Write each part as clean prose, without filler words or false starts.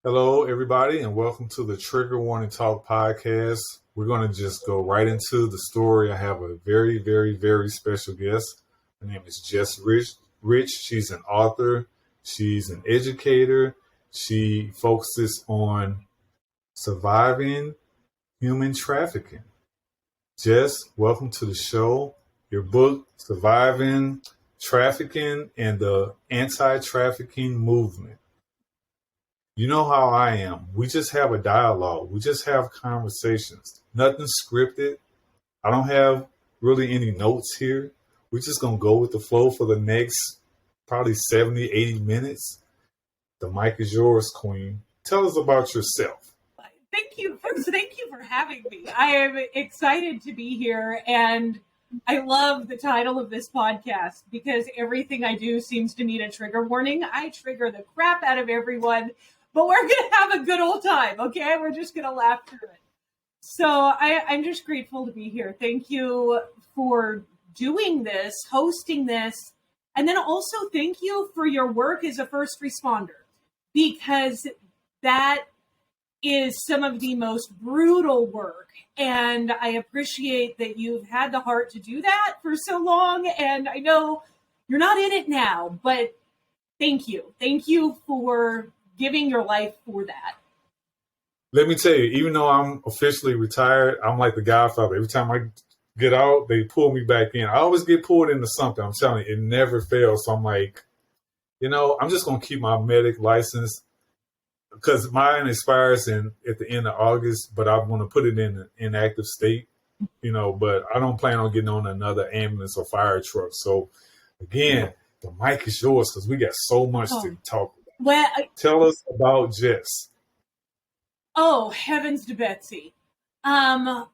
Hello, everybody, and welcome to the Trigger Warning Talk podcast. We're going to just go right into the story. I have a very, very, very special guest. Her name is Jes Rich. She's an author. She's an educator. She focuses on surviving human trafficking. Jes, welcome to the show. Your book, Surviving Trafficking and the Anti-Trafficking Movement. You know how I am. We just have a dialogue. We just have conversations. Nothing scripted. I don't have really any notes here. We're just going to go with the flow for the next probably 70, 80 minutes. The mic is yours, Queen. Tell us about yourself. Thank you. First, thank you for having me. I am excited to be here, and I love the title of this podcast because everything I do seems to need a trigger warning. I trigger the crap out of everyone, but we're going to have a good old time, okay? We're just going to laugh through it. So I'm just grateful to be here. Thank you for doing this, hosting this, and then also thank you for your work as a first responder, because that is some of the most brutal work. And I appreciate that you've had the heart to do that for so long. And I know you're not in it now, but thank you. Thank you for giving your life for that. Let me tell you, even though I'm officially retired, I'm like the Godfather. Every time I get out, they pull me back in. I always get pulled into something. I'm telling you, it never fails. So I'm like, I'm just going to keep my medic license because mine expires at the end of August, but I'm going to put it in an inactive state, but I don't plan on getting on another ambulance or fire truck. So again, the mic is yours because we got so much to talk about. Well, Tell us about Jes. Oh, heavens to Betsy. I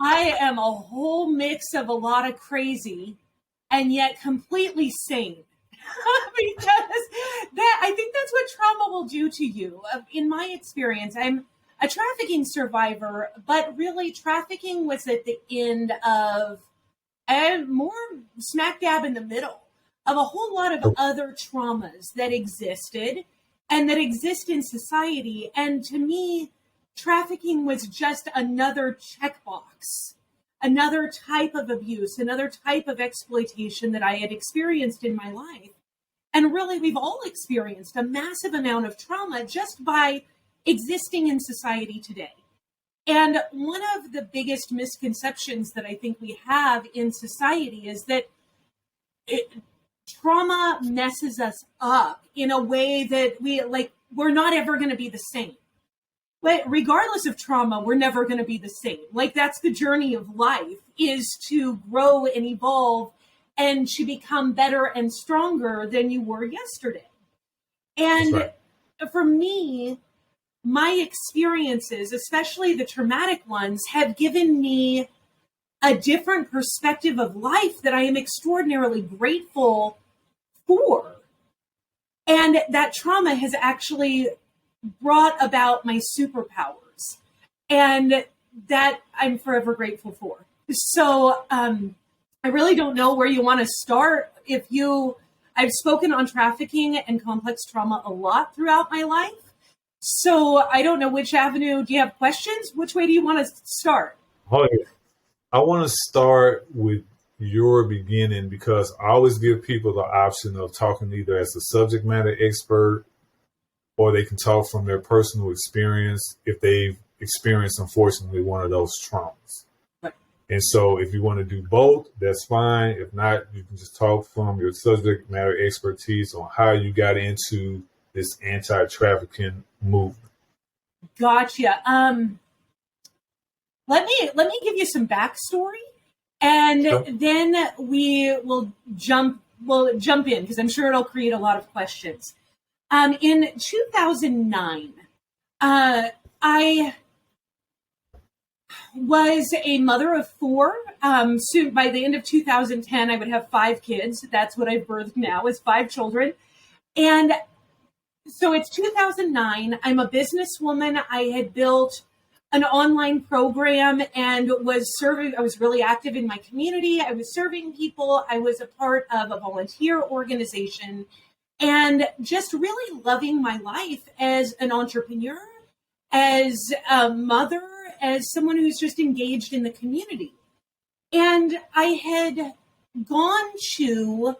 am a whole mix of a lot of crazy and yet completely sane. Because I think that's what trauma will do to you. In my experience, I'm a trafficking survivor, but really trafficking was at the end of, more smack dab in the middle of a whole lot of other traumas that existed and that exist in society. And to me, trafficking was just another checkbox, another type of abuse, another type of exploitation that I had experienced in my life. And really, we've all experienced a massive amount of trauma just by existing in society today. And one of the biggest misconceptions that I think we have in society is that trauma messes us up in a way that we're not ever going to be the same. But regardless of trauma, we're never going to be the same. That's the journey of life, is to grow and evolve and to become better and stronger than you were yesterday. And for me, my experiences, especially the traumatic ones, have given me a different perspective of life that I am extraordinarily grateful for. And that trauma has actually brought about my superpowers, and that I'm forever grateful for. So I really don't know where you want to start. I've spoken on trafficking and complex trauma a lot throughout my life. So I don't know which avenue. Do you have questions? Which way do you want to start? Oh, yeah. I want to start with your beginning because I always give people the option of talking either as a subject matter expert or they can talk from their personal experience if they've experienced, unfortunately, one of those traumas. Right. And so if you want to do both, that's fine. If not, you can just talk from your subject matter expertise on how you got into this anti-trafficking movement. Gotcha. Let me give you some backstory, and then we will jump in because I'm sure it'll create a lot of questions. In 2009, I was a mother of four. Soon, by the end of 2010, I would have 5 kids. That's what I've birthed now, is 5 children. And so it's 2009. I'm a businesswoman. I had built an online program and I was really active in my community. I was serving people. I was a part of a volunteer organization. and just really loving my life as an entrepreneur, as a mother, as someone who's just engaged in the community. And I had gone to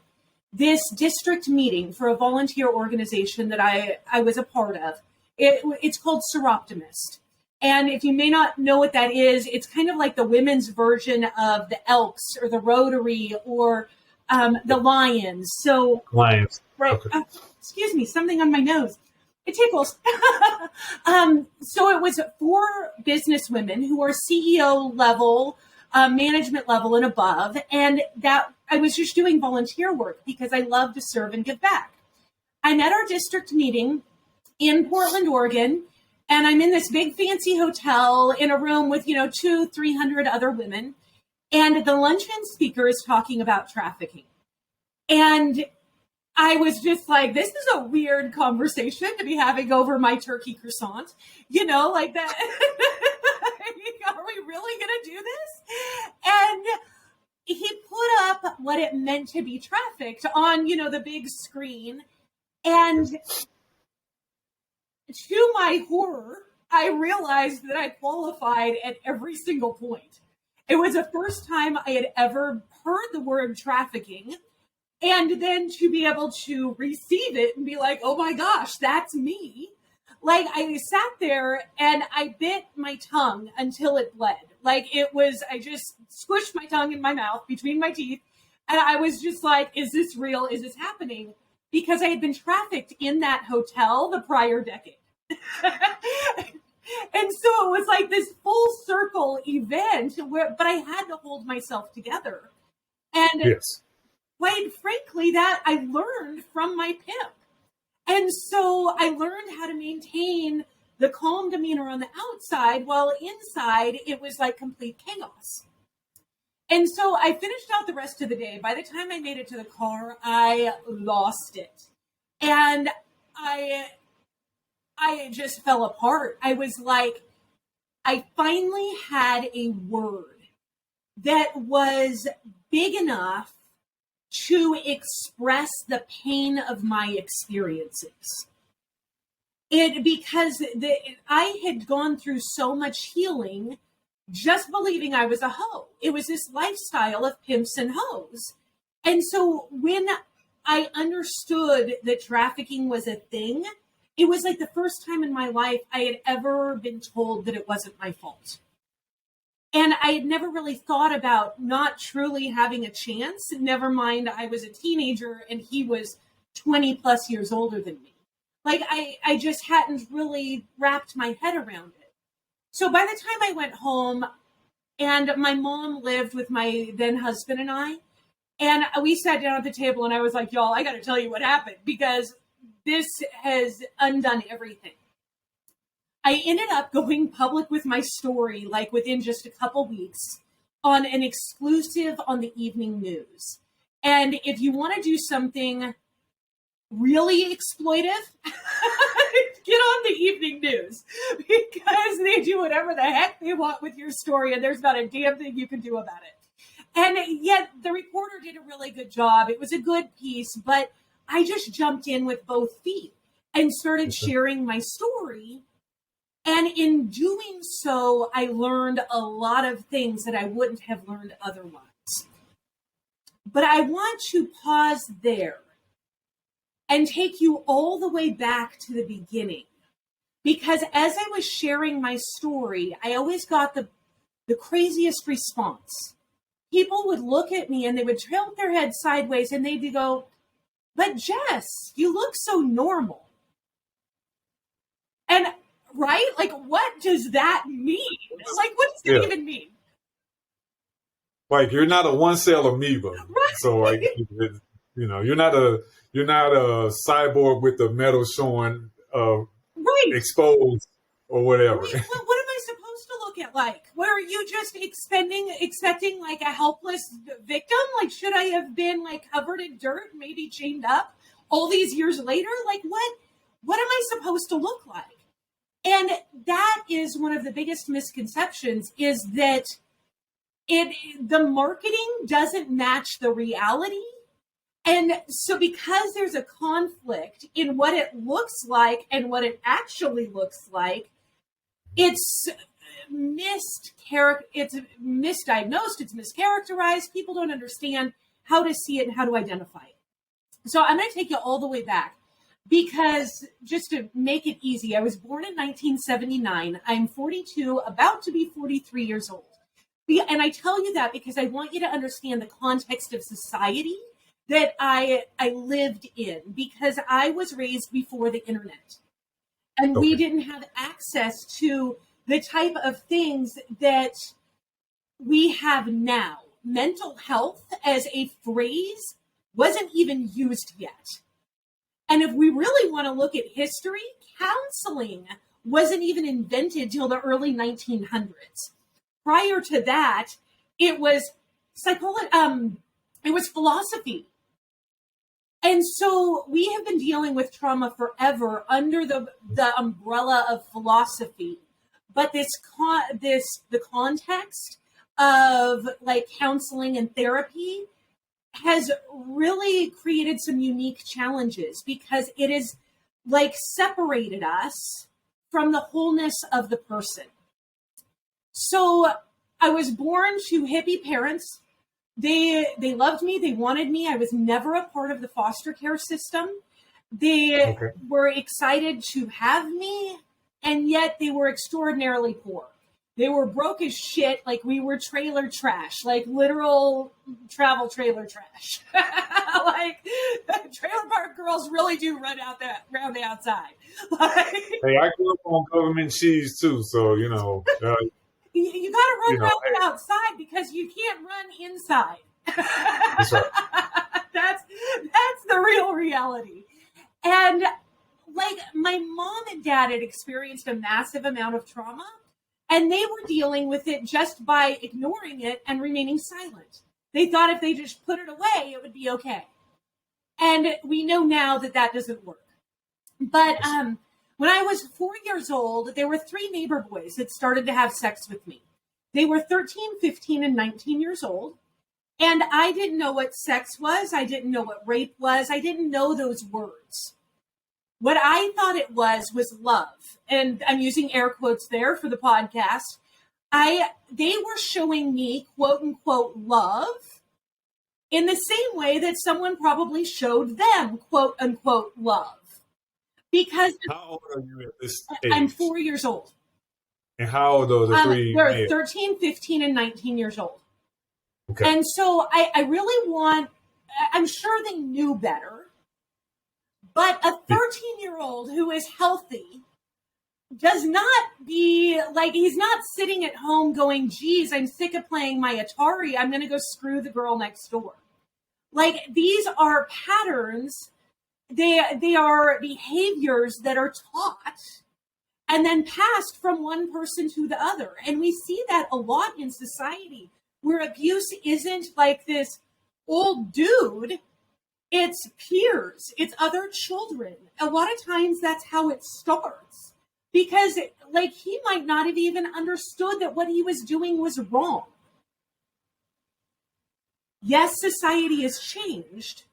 this district meeting for a volunteer organization that I was a part of. It's called Seroptimist. And if you may not know what that is, it's kind of like the women's version of the Elks or the Rotary or the Lions. So Lions. Right. Okay. Excuse me, something on my nose. It tickles. So it was for business women who are CEO level, management level and above. And that I was just doing volunteer work because I love to serve and give back. I'm at our district meeting in Portland, Oregon, and I'm in this big fancy hotel in a room with, 200-300 other women. And the luncheon speaker is talking about trafficking. And I was just like, this is a weird conversation to be having over my turkey croissant, like that. Are we really going to do this? And he put up what it meant to be trafficked on, the big screen. And to my horror, I realized that I qualified at every single point. It was the first time I had ever heard the word trafficking. And then to be able to receive it and be like, oh my gosh, that's me. Like I sat there and I bit my tongue until it bled. I just squished my tongue in my mouth between my teeth. And I was just like, is this real? Is this happening? Because I had been trafficked in that hotel the prior decade. And so it was like this full circle event but I had to hold myself together. And yes. Quite frankly, that I learned from my pimp. And so I learned how to maintain the calm demeanor on the outside while inside it was like complete chaos. And so I finished out the rest of the day. By the time I made it to the car, I lost it. And I just fell apart. I was like, I finally had a word that was big enough to express the pain of my experiences. Because I had gone through so much healing just believing I was a hoe. It was this lifestyle of pimps and hoes. And so when I understood that trafficking was a thing, it was like the first time in my life I had ever been told that it wasn't my fault. And I had never really thought about not truly having a chance. Never mind, I was a teenager and he was 20 plus years older than me. Like I just hadn't really wrapped my head around it. So by the time I went home and my mom lived with my then husband and we sat down at the table and I was like, y'all, I got to tell you what happened because this has undone everything. I ended up going public with my story, like within just a couple weeks, on an exclusive on the evening news. And if you want to do something really exploitive, get on the evening news because they do whatever the heck they want with your story and there's not a damn thing you can do about it. And yet the reporter did a really good job. It was a good piece, but I just jumped in with both feet and started sharing my story. And in doing so, I learned a lot of things that I wouldn't have learned otherwise. But I want to pause there and take you all the way back to the beginning. Because as I was sharing my story, I always got the craziest response. People would look at me and they would tilt their head sideways and they'd go, but Jes, you look so normal. And right? Like, what does that mean? Like, what does it even mean? Like, you're not a one-cell amoeba. Right. So, like, you're not a cyborg with the metal showing exposed or whatever. Right. Well, what am I supposed to look at like? Were you just expecting like a helpless victim? Like, should I have been like covered in dirt, maybe chained up all these years later? Like, what am I supposed to look like? And that is one of the biggest misconceptions is that the marketing doesn't match the reality And so because there's a conflict in what it looks like and what it actually looks like, it's it's misdiagnosed, it's mischaracterized. People don't understand how to see it and how to identify it. So I'm going to take you all the way back because just to make it easy, I was born in 1979. I'm 42, about to be 43 years old. And I tell you that because I want you to understand the context of society that I lived in, because I was raised before the internet. And we didn't have access to the type of things that we have now. Mental health as a phrase wasn't even used yet. And if we really want to look at history, counseling wasn't even invented till the early 1900s. Prior to that, it was it was philosophy. And so we have been dealing with trauma forever under the umbrella of philosophy. But the context of like counseling and therapy has really created some unique challenges because it is like separated us from the wholeness of the person. So I was born to hippie parents. They loved me. They wanted me. I was never a part of the foster care system. They were excited to have me, and yet they were extraordinarily poor. They were broke as shit. Like we were trailer trash, like literal travel trailer trash. Like trailer park girls really do run around the outside. Like, hey, I grew up on government cheese too, so you know. You got to run around the outside because you can't run inside. That's right. That's the real reality. And like my mom and dad had experienced a massive amount of trauma, and they were dealing with it just by ignoring it and remaining silent. They thought if they just put it away, it would be okay. And we know now that that doesn't work. But when I was 4 years old, there were 3 neighbor boys that started to have sex with me. They were 13, 15, and 19 years old. And I didn't know what sex was. I didn't know what rape was. I didn't know those words. What I thought it was love. And I'm using air quotes there for the podcast. They were showing me, quote unquote, love in the same way that someone probably showed them, quote unquote, love. Because how old are you at this age? I'm 4 years old. And how old are the 3? They're 13, 15, and 19 years old. Okay. And so I really I'm sure they knew better, but a 13-year-old who is healthy does not he's not sitting at home going, geez, I'm sick of playing my Atari. I'm going to go screw the girl next door. Like these are patterns. They are behaviors that are taught and then passed from one person to the other. And we see that a lot in society where abuse isn't like this old dude, it's peers, it's other children. A lot of times that's how it starts because like he might not have even understood that what he was doing was wrong. Yes, society has changed.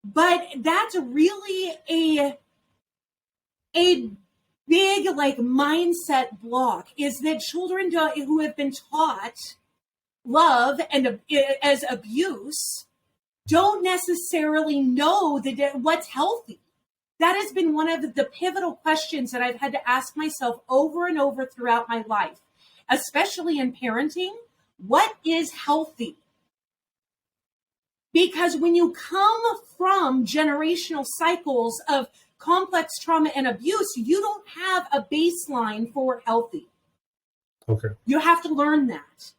But that's really a big like mindset block is that children who have been taught love and as abuse don't necessarily know what's healthy. That has been one of the pivotal questions that I've had to ask myself over and over throughout my life, especially in parenting. What is healthy? Because when you come from generational cycles of complex trauma and abuse, you don't have a baseline for healthy. Okay. You have to learn that.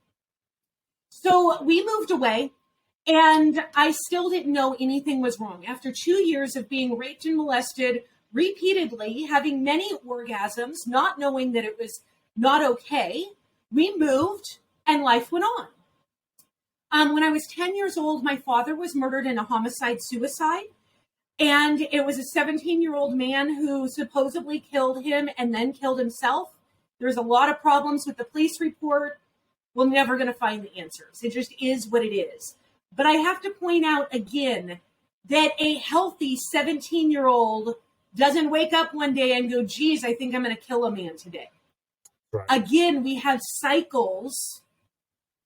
So we moved away, and I still didn't know anything was wrong. After 2 years of being raped and molested repeatedly, having many orgasms, not knowing that it was not okay, we moved, and life went on. When I was 10 years old, my father was murdered in a homicide-suicide, and it was a 17-year-old man who supposedly killed him and then killed himself. There's a lot of problems with the police report. We're never going to find the answers. It just is what it is. But I have to point out again, that a healthy 17-year-old doesn't wake up one day and go, geez, I think I'm going to kill a man today. Right. Again, we have cycles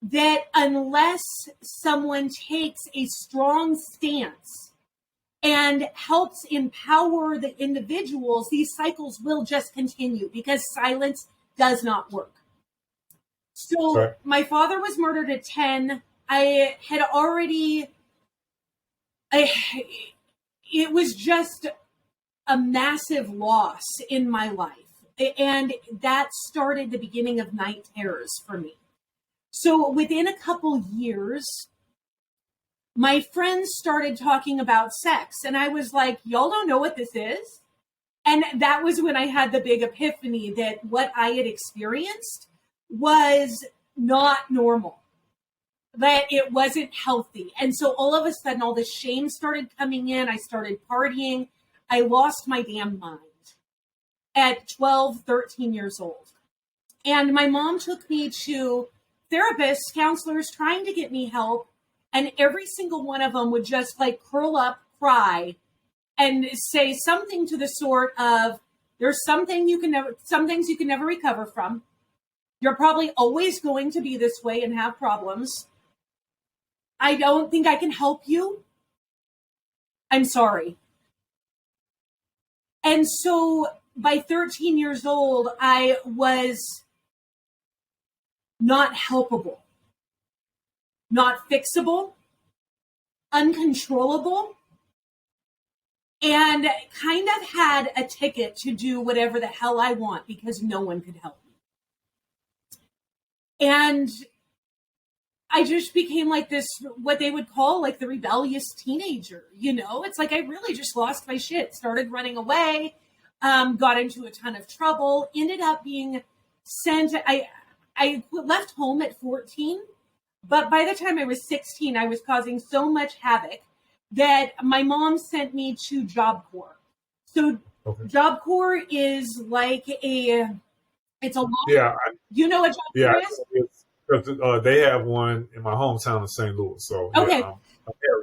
that unless someone takes a strong stance and helps empower the individuals, these cycles will just continue because silence does not work. So my father was murdered at 10. I had already, it was just a massive loss in my life. And that started the beginning of night terrors for me. So within a couple years, my friends started talking about sex. And I was like, y'all don't know what this is? And that was when I had the big epiphany that what I had experienced was not normal, that it wasn't healthy. And so all of a sudden, all the shame started coming in. I started partying. I lost my damn mind at 12, 13 years old. And my mom took me to therapists, counselors, trying to get me help. And every single one of them would just like curl up, cry, and say something to the sort of, there's some things you can never recover from. You're probably always going to be this way and have problems. I don't think I can help you. I'm sorry. And so by 13 years old, I was not helpable, not fixable, uncontrollable, and kind of had a ticket to do whatever the hell I want because no one could help me. And I just became like this, what they would call like the rebellious teenager, you know? It's like I really just lost my shit, started running away, got into a ton of trouble, ended up being sent. I left home at 14, but by the time I was 16, I was causing so much havoc that my mom sent me to Job Corps. So Job Corps is like it's a long, you know what Job Corps is? Because they have one in my hometown of St. Louis. So I had a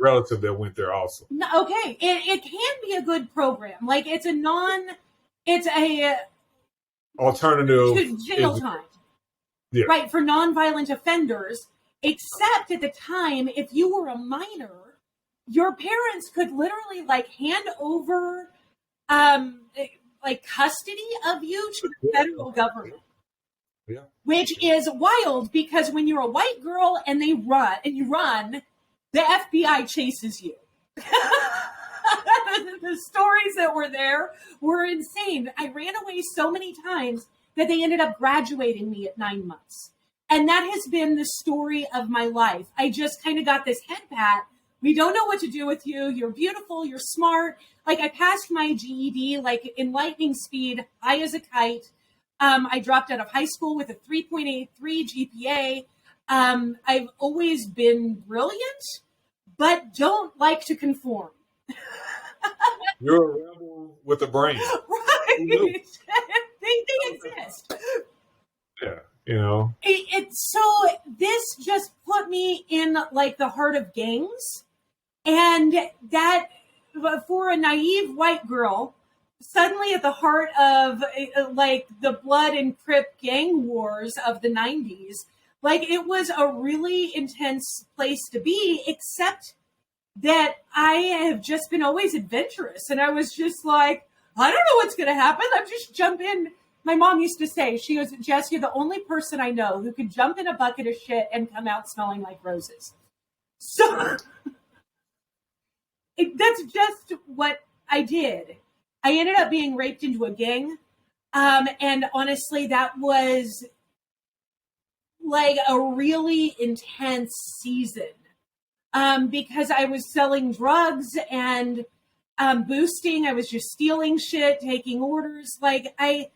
relative that went there also. Okay. It can be a good program. Like it's a alternative to jail time. Yeah. Right, for nonviolent offenders, except at the time, if you were a minor, your parents could literally like hand over like custody of you to the federal government. Yeah. Which is wild because when you're a white girl and you run, the FBI chases you. The stories that were there were insane. I ran away so many times that they ended up graduating me at 9 months. And that has been the story of my life. I just kind of got this head pat. We don't know what to do with you. You're beautiful. You're smart. Like I passed my GED, like in lightning speed, high as a kite. I dropped out of high school with a 3.83 GPA. I've always been brilliant, but don't like to conform. You're a rebel with a brain. Right. They exist. Yeah, you know. So this just put me in like the heart of gangs. And that, for a naive white girl, suddenly at the heart of like the blood and Crip gang wars of the 90s, like it was a really intense place to be, except that I have just been always adventurous. And I was just like, I don't know what's going to happen. I'll just jump in. My mom used to say, she goes, Jess, you're the only person I know who could jump in a bucket of shit and come out smelling like roses. So that's just what I did. I ended up being raped into a gang. And honestly, that was like a really intense season. Because I was selling drugs and boosting. I was just stealing shit, taking orders. Like I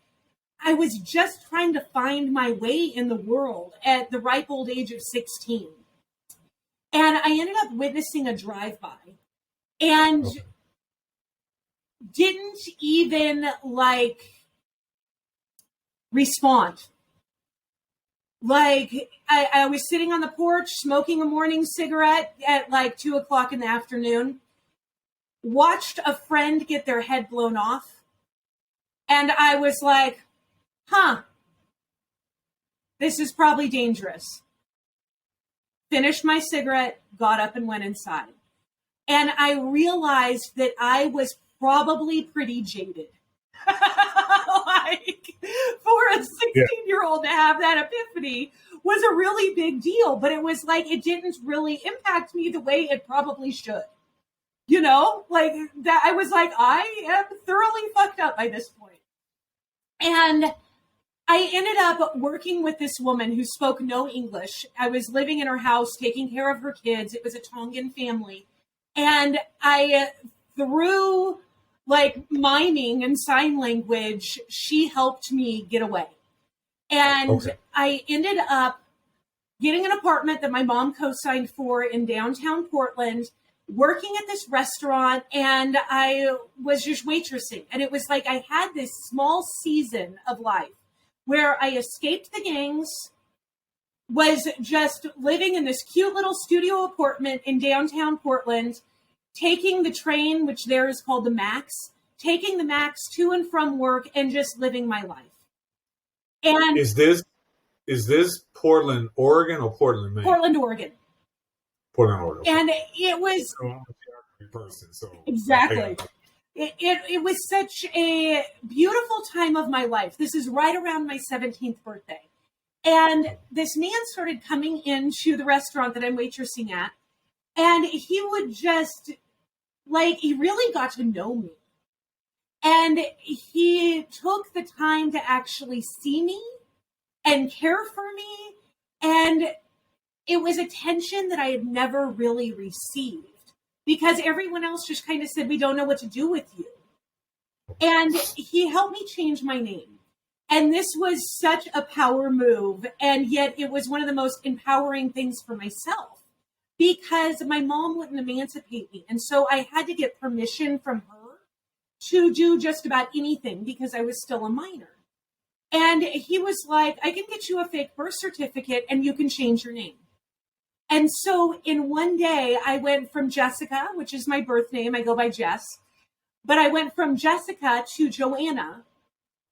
was just trying to find my way in the world at the ripe old age of 16. And I ended up witnessing a drive-by and didn't even like respond. Like I was sitting on the porch smoking a morning cigarette at like 2:00 in the afternoon. watched a friend get their head blown off. And I was like, this is probably dangerous. Finished my cigarette, got up and went inside. And I realized that I was probably pretty jaded. Like, for a 16-year-old to have that epiphany was a really big deal. But it was like, it didn't really impact me the way it probably should. You know, like that. I was like, I am thoroughly fucked up by this point. And I ended up working with this woman who spoke no English. I was living in her house, taking care of her kids. It was a Tongan family. And through like miming and sign language, she helped me get away. And I ended up getting an apartment that my mom co-signed for in downtown Portland, working at this restaurant, and I was just waitressing. And it was like I had this small season of life where I escaped the gangs, was just living in this cute little studio apartment in downtown Portland, taking the train, which there is called the Max, taking the Max to and from work, and just living my life. And is this Portland, Oregon, or Portland, Maine? Portland, Oregon. Portland, Oregon. And it was person, so exactly. It was such a beautiful time of my life. This is right around my 17th birthday. And this man started coming into the restaurant that I'm waitressing at. And he would just, like, he really got to know me. And he took the time to actually see me and care for me. And it was attention that I had never really received because everyone else just kind of said, we don't know what to do with you. And he helped me change my name. And this was such a power move. And yet it was one of the most empowering things for myself because my mom wouldn't emancipate me. And so I had to get permission from her to do just about anything because I was still a minor. And he was like, I can get you a fake birth certificate and you can change your name. And so in one day, I went from Jessica, which is my birth name. I go by Jess. But I went from Jessica to Joanna,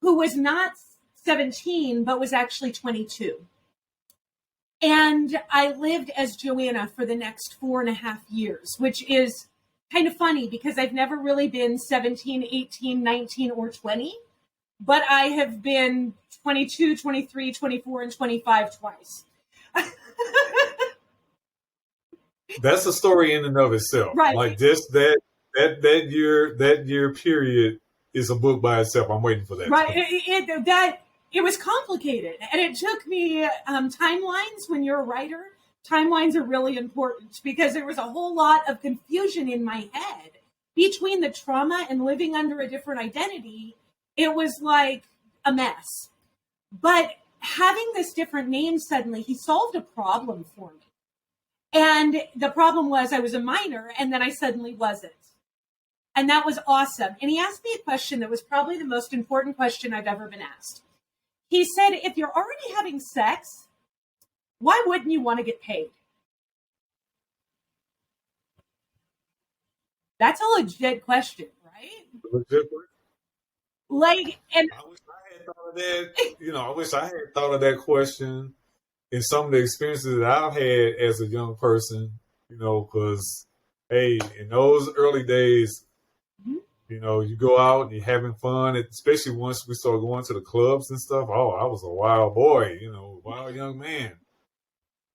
who was not 17, but was actually 22. And I lived as Joanna for the next 4.5 years, which is kind of funny because I've never really been 17, 18, 19, or 20. But I have been 22, 23, 24, and 25 twice. That's a story in and of itself. Right. Like just that year period is a book by itself. I'm waiting for that. Right. It was complicated. And it took me timelines. When you're a writer, timelines are really important because there was a whole lot of confusion in my head between the trauma and living under a different identity. It was like a mess. But having this different name suddenly, he solved a problem for me. And the problem was I was a minor and then I suddenly wasn't. And that was awesome. And he asked me a question that was probably the most important question I've ever been asked. He said, if you're already having sex, why wouldn't you want to get paid? That's a legit question, right? Legit. Like, and I wish I had thought of that. I wish I had thought of that question in some of the experiences that I've had as a young person, because, hey, in those early days, you go out and you're having fun, especially once we started going to the clubs and stuff. Oh, I was a wild boy, wild young man.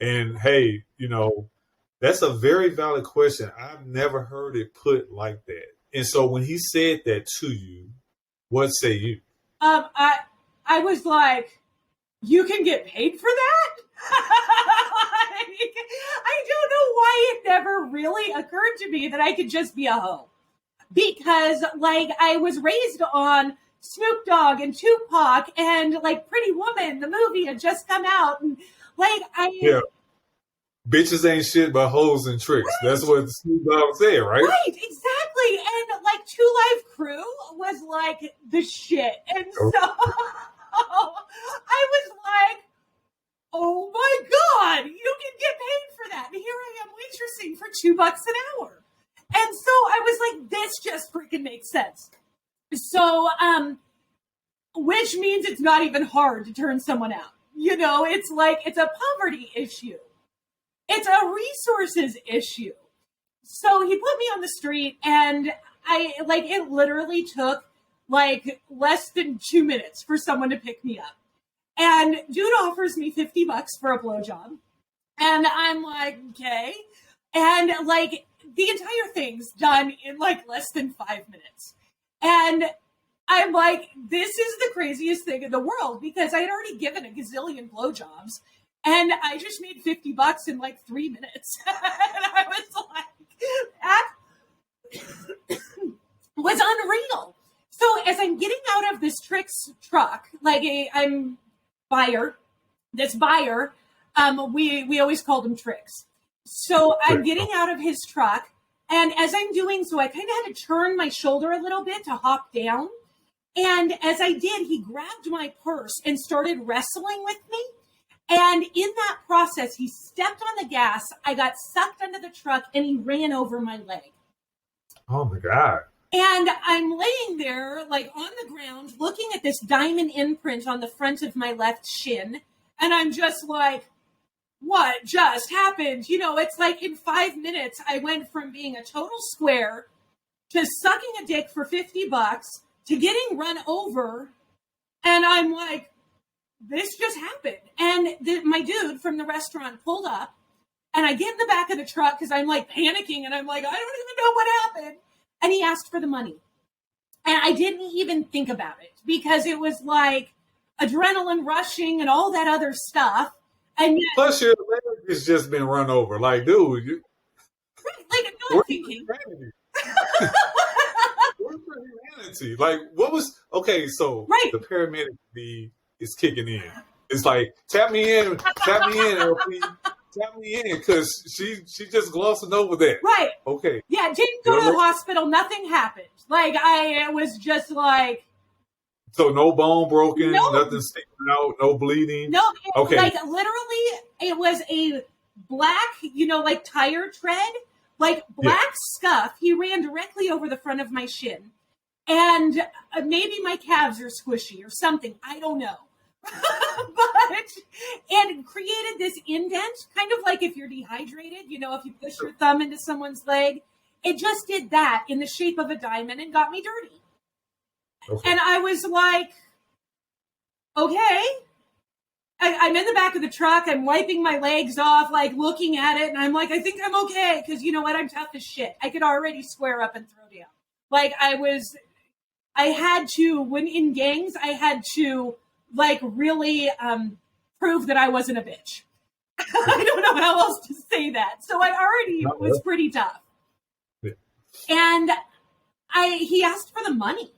And, hey, that's a very valid question. I've never heard it put like that. And so when he said that to you, what say you? I was like, you can get paid for that? I don't know why it never really occurred to me that I could just be a hoe. Because, I was raised on Snoop Dogg and Tupac and, Pretty Woman, the movie had just come out. And, Yeah. Bitches ain't shit but hoes and tricks. Right. That's what Snoop Dogg said, right? Right, exactly. And, Two Live Crew was, the shit. And so I was like, oh my God, you can get paid for that. And here I am waitressing for $2 an hour. And so I was like, this just freaking makes sense. So, which means it's not even hard to turn someone out. You know, it's like, it's a poverty issue. It's a resources issue. So he put me on the street, and it literally took like less than 2 minutes for someone to pick me up. And dude offers me $50 for a blowjob. And I'm like, okay. And like the entire thing's done in like less than 5 minutes. And I'm like, this is the craziest thing in the world, because I had already given a gazillion blowjobs and I just made $50 in like 3 minutes. And I was like, that was unreal. So as I'm getting out of this Trix truck, like I'm buyer, this buyer, we always called him Trix. So I'm getting out of his truck, and as I'm doing so, I kind of had to turn my shoulder a little bit to hop down. And as I did, he grabbed my purse and started wrestling with me. And in that process, he stepped on the gas. I got sucked under the truck, and he ran over my leg. Oh my God. And I'm laying there, like on the ground, looking at this diamond imprint on the front of my left shin. And I'm just like, what just happened? You know, it's like in 5 minutes, I went from being a total square to sucking a dick for $50 to getting run over. And I'm like, this just happened. And my dude from the restaurant pulled up, and I get in the back of the truck because I'm like panicking, and I'm like, I don't even know what happened. And he asked for the money. And I didn't even think about it, because it was like adrenaline rushing and all that other stuff. And yet, plus your leg has just been run over. Like, dude, like, no thinking. Where's your humanity? Like, what was okay? So the paramedic is kicking in. It's like, tap me in, LP. Tap me in, because she just glossing over that. Right. Okay. Yeah, didn't go to the hospital. Nothing happened. Like, I was just like. So no bone broken, nothing sticking out, no bleeding. No. Okay. Like, literally, it was a black, like tire tread, like black scuff. He ran directly over the front of my shin. And maybe my calves are squishy or something. I don't know. But it created this indent, kind of like if you're dehydrated, if you push your thumb into someone's leg. It just did that in the shape of a diamond and got me dirty. Okay. And I was like, okay. I'm in the back of the truck. I'm wiping my legs off, like looking at it. And I'm like, I think I'm okay. Because you know what? I'm tough as shit. I could already square up and throw down. Like I had to, when in gangs, I had to like really prove that I wasn't a bitch. I don't know how else to say that. So I already was pretty tough. Yeah. And he asked for the money.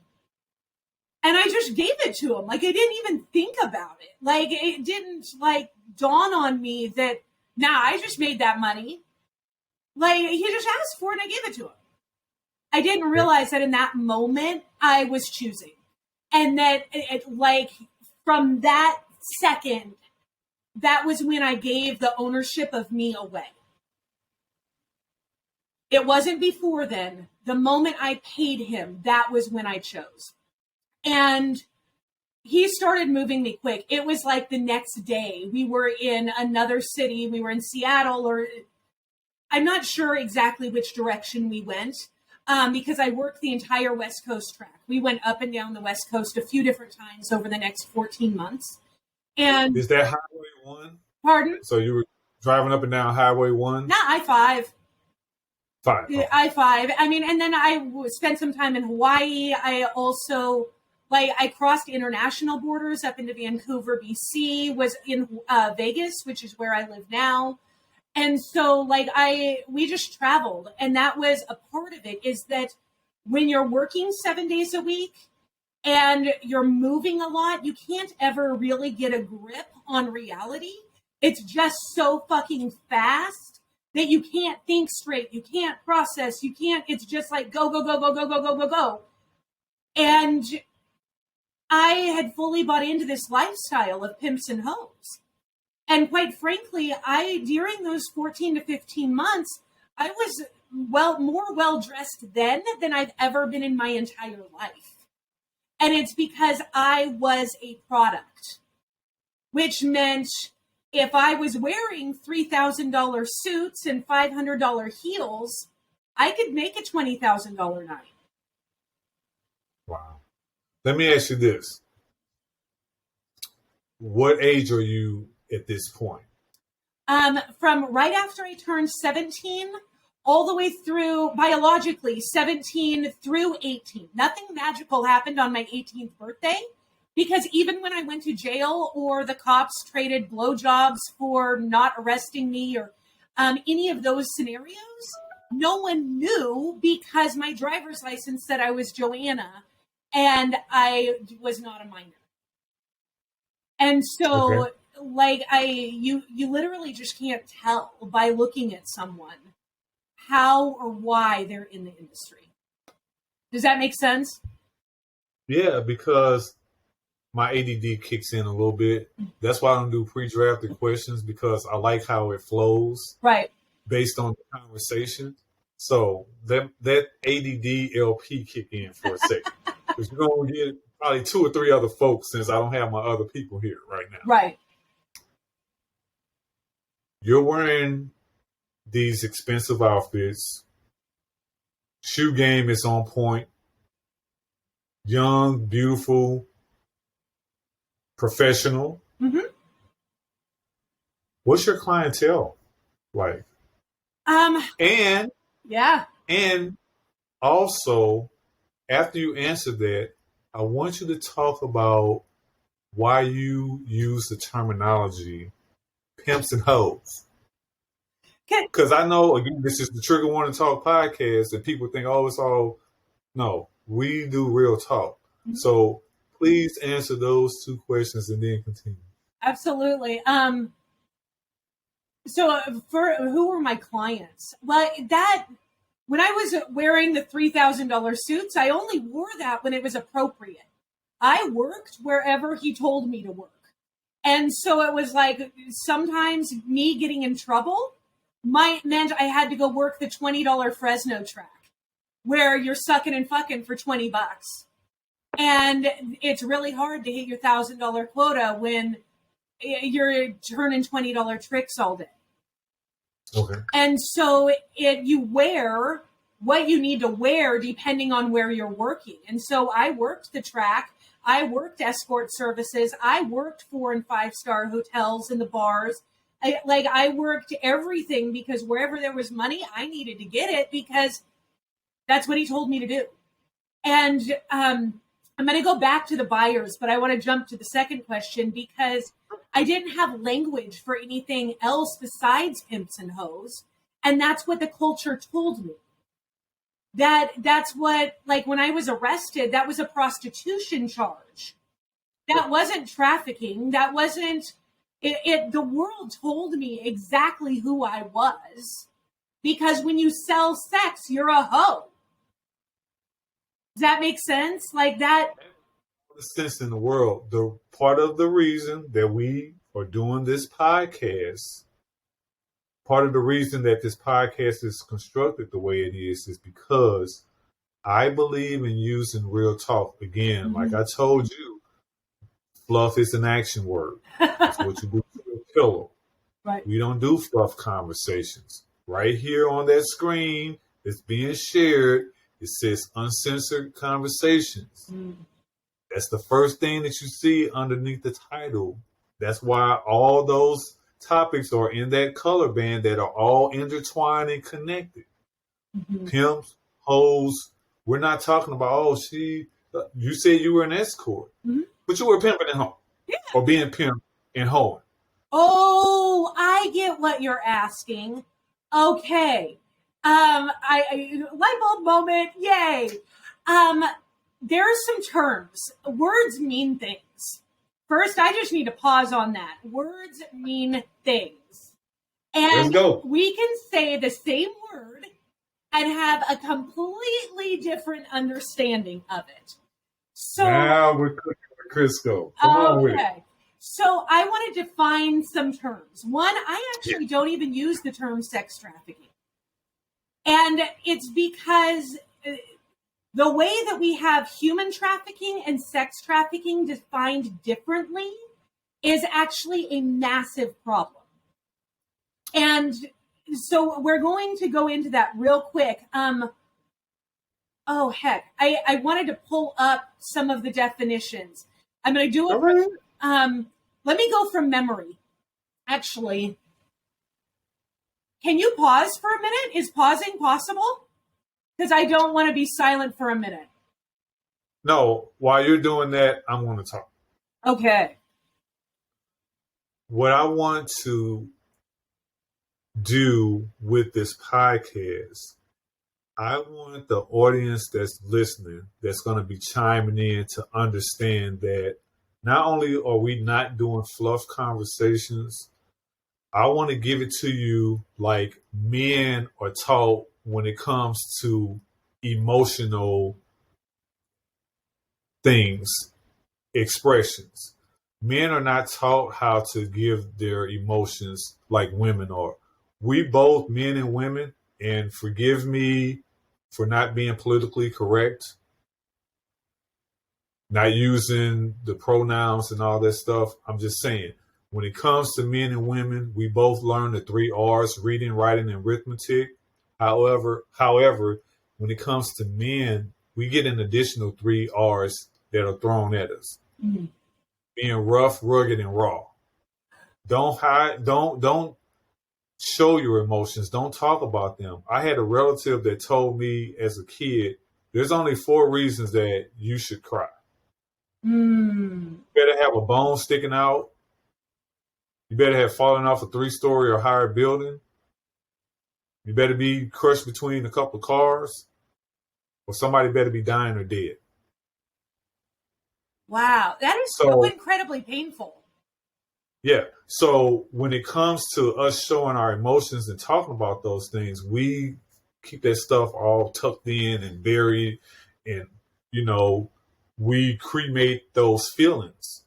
And I just gave it to him. Like, I didn't even think about it. Like, it didn't like dawn on me that, I just made that money. Like, he just asked for it and I gave it to him. I didn't realize that in that moment I was choosing. And that from that second, that was when I gave the ownership of me away. It wasn't before then. The moment I paid him, that was when I chose. And he started moving me quick. It was like the next day. We were in another city. We were in Seattle, or I'm not sure exactly which direction we went. Because I worked the entire West Coast track. We went up and down the West Coast a few different times over the next 14 months. And is that Highway 1? Pardon? So you were driving up and down Highway 1? No, I-5. Okay. I-5. I mean, and then I spent some time in Hawaii. I also, I crossed international borders up into Vancouver, BC, was in Vegas, which is where I live now. And so, we just traveled. And that was a part of it, is that when you're working 7 days a week and you're moving a lot, you can't ever really get a grip on reality. It's just so fucking fast that you can't think straight. You can't process. You can't, it's just like go, go, go, go, go, go, go, go, go. And I had fully bought into this lifestyle of pimps and hoes. And quite frankly, during those 14 to 15 months, I was more well-dressed then than I've ever been in my entire life. And it's because I was a product, which meant if I was wearing $3,000 suits and $500 heels, I could make a $20,000 night. Wow. Let me ask you this. What age are you at this point? From right after I turned 17, all the way through, biologically, 17 through 18. Nothing magical happened on my 18th birthday, because even when I went to jail or the cops traded blowjobs for not arresting me or any of those scenarios, no one knew because my driver's license said I was Joanna and I was not a minor. And so, you literally just can't tell by looking at someone how or why they're in the industry. Does that make sense? Yeah, because my ADD kicks in a little bit. That's why I don't do pre-drafted questions, because I like how it flows. Right. Based on the conversation. So that ADD LP kick in for a second. Because you're going to get probably 2 or 3 other folks, since I don't have my other people here right now. Right. You're wearing these expensive outfits. Shoe game is on point. Young, beautiful, professional. Mm-hmm. What's your clientele like? And also, after you answer that, I want you to talk about why you use the terminology pimps and hoes. Because I know, again, this is the Trigger Warning Talk podcast, and people think, oh, it's all... No, we do real talk. Mm-hmm. So please answer those 2 questions and then continue. Absolutely. So for who were my clients? Well, when I was wearing the $3,000 suits, I only wore that when it was appropriate. I worked wherever he told me to work. And so it was like sometimes me getting in trouble meant I had to go work the $20 Fresno track where you're sucking and fucking for $20. And it's really hard to hit your $1,000 quota when you're turning $20 tricks all day. Okay. And so you wear what you need to wear depending on where you're working. And so I worked the track. I worked escort services. I worked 4- and 5-star hotels and the bars. I worked everything, because wherever there was money, I needed to get it, because that's what he told me to do. And I'm going to go back to the buyers, but I want to jump to the second question, because I didn't have language for anything else besides pimps and hoes. And that's what the culture told me. That's what, like, when I was arrested, that was a prostitution charge. That wasn't trafficking. That wasn't it. The world told me exactly who I was, because when you sell sex, you're a hoe. Does that make sense? Like that. The sense in the world. The part of the reason that we are doing this podcast, part of the reason that this podcast is constructed the way it is because I believe in using real talk. Again, like I told you, fluff is an action word. That's what you do to a pillow. Right. We don't do fluff conversations. Right here on that screen that's being shared, it says uncensored conversations. That's the first thing that you see underneath the title. That's why all those topics are in that color band that are all intertwined and connected. Pimps, hoes. We're not talking about, you said you were an escort, but you were pimping and hoeing. Yeah. Or being pimped and hoeing. Oh, I get what you're asking. Okay. I light bulb moment. Yay. There are some terms. Words mean things. First, I just need to pause on that. Words mean things. And let's go. We can say the same word and have a completely different understanding of it. So now we're cooking with Crisco. Come on with it. So I want to define some terms. One, I actually don't even use the term sex trafficking. And it's because the way that we have human trafficking and sex trafficking defined differently is actually a massive problem. And so we're going to go into that real quick. Oh, heck. I wanted to pull up some of the definitions. I'm going to do it. Right. Let me go from memory. Actually, can you pause for a minute? Is pausing possible? Because I don't want to be silent for a minute. No, while you're doing that, I'm going to talk. Okay. What I want to do with this podcast, I want the audience that's listening, that's going to be chiming in, to understand that not only are we not doing fluff conversations, I want to give it to you like men are taught when it comes to emotional things, expressions. Men are not taught how to give their emotions like women are. We both, men and women, and forgive me for not being politically correct, not using the pronouns and all that stuff. I'm just saying, when it comes to men and women, we both learn the 3 R's, reading, writing, and arithmetic. However, when it comes to men, we get an additional 3 R's that are thrown at us. Mm-hmm. Being rough, rugged, and raw. Don't hide, don't show your emotions. Don't talk about them. I had a relative that told me as a kid, there's only 4 reasons that you should cry. You better have a bone sticking out. You better have fallen off a 3-story or higher building. You better be crushed between a couple of cars, or somebody better be dying or dead. Wow, that is so incredibly painful. Yeah. So when it comes to us showing our emotions and talking about those things, we keep that stuff all tucked in and buried, and, you know, we cremate those feelings.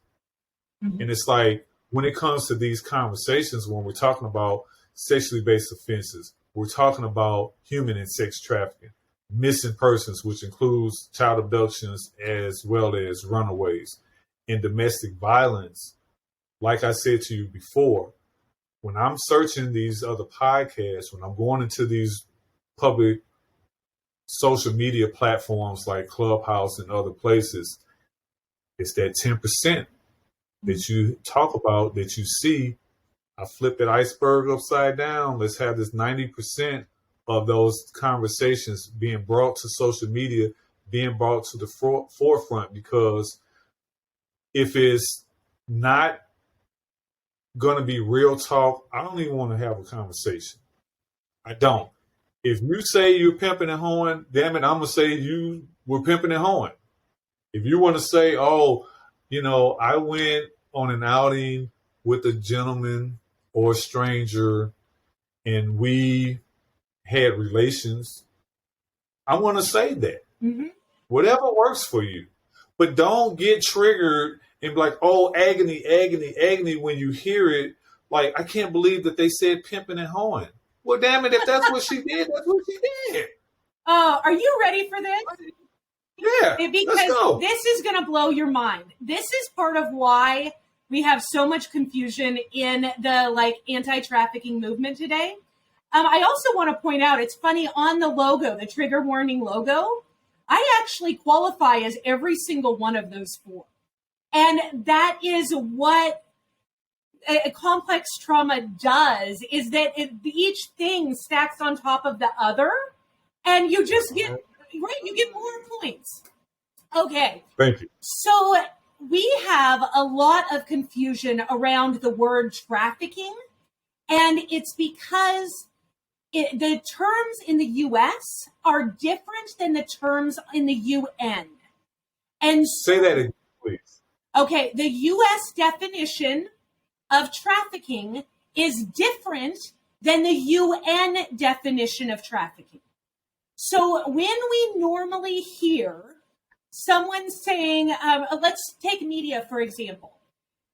Mm-hmm. And it's like, when it comes to these conversations, when we're talking about sexually based offenses, we're talking about human and sex trafficking, missing persons, which includes child abductions as well as runaways, and domestic violence. Like I said to you before, when I'm searching these other podcasts, when I'm going into these public social media platforms like Clubhouse and other places, it's that 10% that you talk about, that you see. I flip that iceberg upside down. Let's have this 90% of those conversations being brought to social media, being brought to the forefront, because if it's not going to be real talk, I don't even want to have a conversation. I don't. If you say you're pimping and hoeing, damn it, I'm going to say you were pimping and hoeing. If you want to say, oh, you know, I went on an outing with a gentleman or a stranger and we had relations, I want to say that. Mm-hmm. Whatever works for you. But don't get triggered and be like, oh, agony, agony, agony when you hear it. Like, I can't believe that they said pimping and hoeing. Well, damn it, if that's what she did, that's what she did. Are you ready for this? Yeah, because this is going to blow your mind. This is part of why we have so much confusion in the anti-trafficking movement today. I also want to point out, it's funny, on the logo, the trigger warning logo, I actually qualify as every single one of those 4. And that is what a complex trauma does, is that each thing stacks on top of the other, and you just get, right, you get more points. Okay. Thank you. So we have a lot of confusion around the word trafficking, and it's because the terms in the U.S. are different than the terms in the UN. And so, say that again, please. Okay, the U.S. definition of trafficking is different than the UN definition of trafficking. So when we normally hear someone saying, let's take media, for example,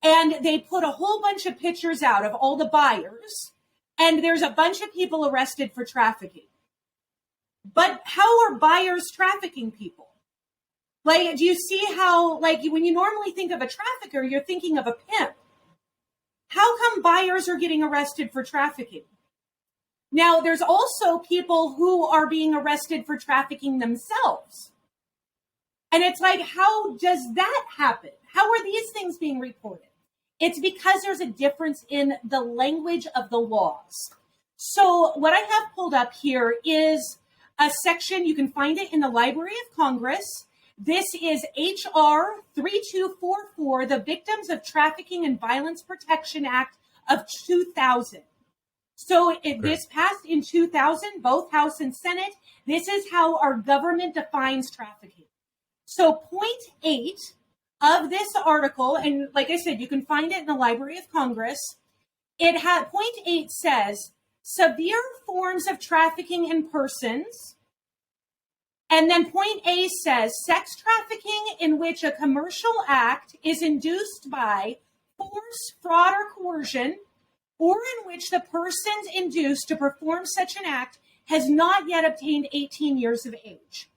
and they put a whole bunch of pictures out of all the buyers, and there's a bunch of people arrested for trafficking. But how are buyers trafficking people? Like, do you see how, like, when you normally think of a trafficker, you're thinking of a pimp? How come buyers are getting arrested for trafficking? Now, there's also people who are being arrested for trafficking themselves. And it's like, how does that happen? How are these things being reported? It's because there's a difference in the language of the laws. So what I have pulled up here is a section, you can find it in the Library of Congress. This is HR 3244, the Victims of Trafficking and Violence Protection Act of 2000. So this passed in 2000, both House and Senate. This is how our government defines trafficking. So point 8 of this article, and like I said, you can find it in the Library of Congress. It had point 8 says, severe forms of trafficking in persons. And then point A says, sex trafficking in which a commercial act is induced by force, fraud, or coercion, or in which the persons induced to perform such an act has not yet obtained 18 years of age.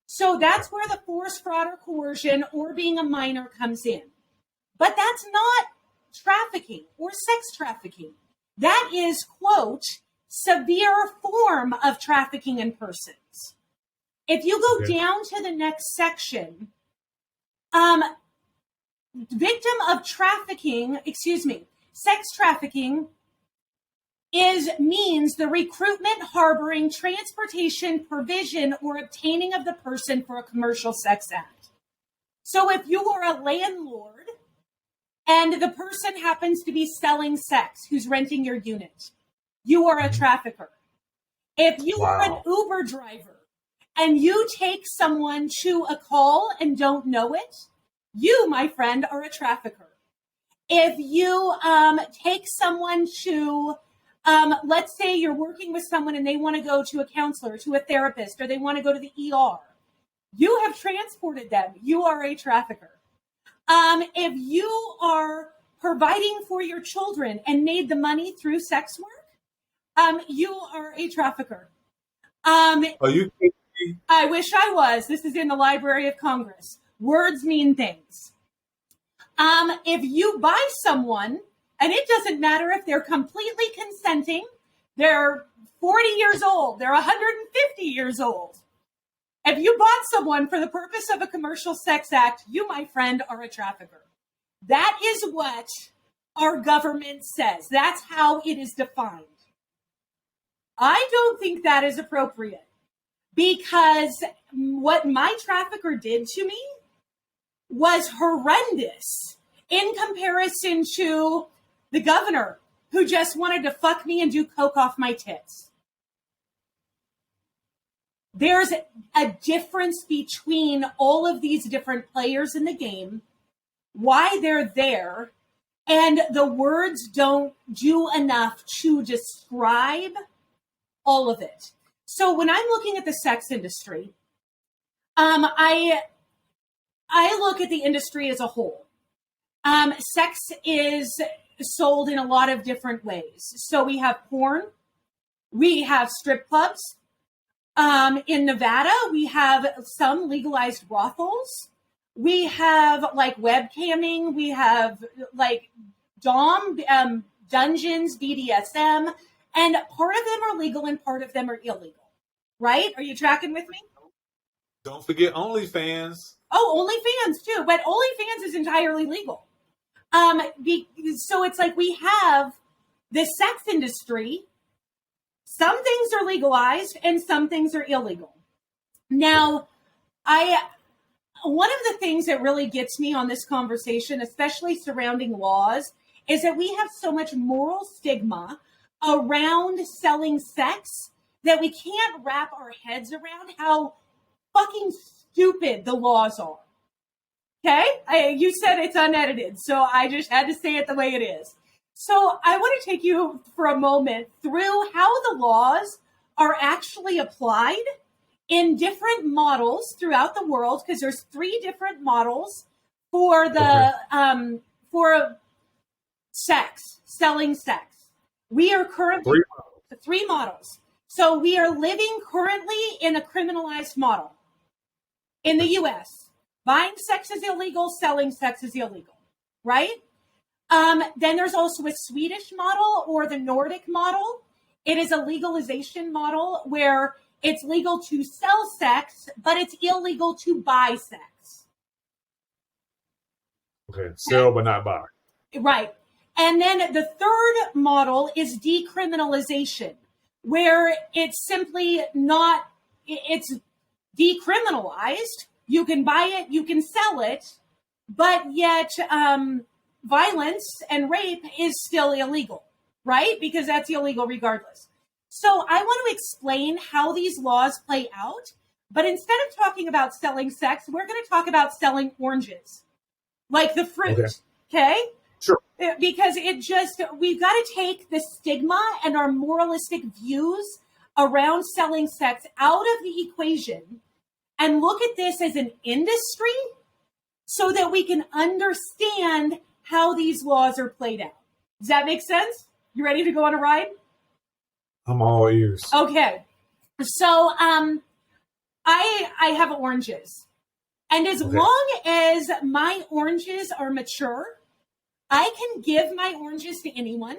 So that's where the force, fraud, or coercion, or being a minor comes in. But that's not trafficking or sex trafficking. That is, quote, severe form of trafficking in persons. If you go down to the next section, victim of trafficking, sex trafficking means the recruitment, harboring, transportation, provision, or obtaining of the person for a commercial sex act. So if you are a landlord and the person happens to be selling sex, who's renting your unit, you are a trafficker. If you are an Uber driver and you take someone to a call and don't know it, you, my friend, are a trafficker. If you take someone to, let's say you're working with someone and they want to go to a counselor, to a therapist, or they want to go to the ER, you have transported them. You are a trafficker. If you are providing for your children and made the money through sex work, you are a trafficker. Are you kidding me? I wish I was. This is in the Library of Congress. Words mean things. If you buy someone, and it doesn't matter if they're completely consenting, they're 40 years old, they're 150 years old. If you bought someone for the purpose of a commercial sex act, you, my friend, are a trafficker. That is what our government says. That's how it is defined. I don't think that is appropriate, because what my trafficker did to me was horrendous in comparison to the governor who just wanted to fuck me and do coke off my tits. There's a difference between all of these different players in the game, why they're there, and the words don't do enough to describe all of it. So when I'm looking at the sex industry, I look at the industry as a whole. Sex is sold in a lot of different ways. So we have porn, we have strip clubs. In Nevada, we have some legalized brothels. We have like webcamming. We have like dungeons, BDSM, and part of them are legal and part of them are illegal. Right? Are you tracking with me? Don't forget OnlyFans. Oh, OnlyFans too, but OnlyFans is entirely legal. So it's like we have the sex industry. Some things are legalized and some things are illegal. Now, one of the things that really gets me on this conversation, especially surrounding laws, is that we have so much moral stigma around selling sex that we can't wrap our heads around how fucking stupid the laws are. Okay? You said it's unedited, so I just had to say it the way it is. So I want to take you for a moment through how the laws are actually applied in different models throughout the world, because there's 3 different models for the for sex, selling sex. We are currently 3 models. So we are living currently in a criminalized model in the US. Buying sex is illegal, selling sex is illegal, right? Then there's also a Swedish model or the Nordic model. It is a legalization model where it's legal to sell sex, but it's illegal to buy sex. Okay, sell but not buy. Right. And then the third model is decriminalization, where it's simply not, it's decriminalized. You can buy it, you can sell it, but yet violence and rape is still illegal, right? Because that's illegal regardless. So I want to explain how these laws play out, but instead of talking about selling sex, we're going to talk about selling oranges, like the fruit, okay? Sure. Because we've got to take the stigma and our moralistic views around selling sex out of the equation and look at this as an industry so that we can understand how these laws are played out. Does that make sense? You ready to go on a ride? I'm all ears. Okay. So I have oranges. And as long as my oranges are mature, I can give my oranges to anyone.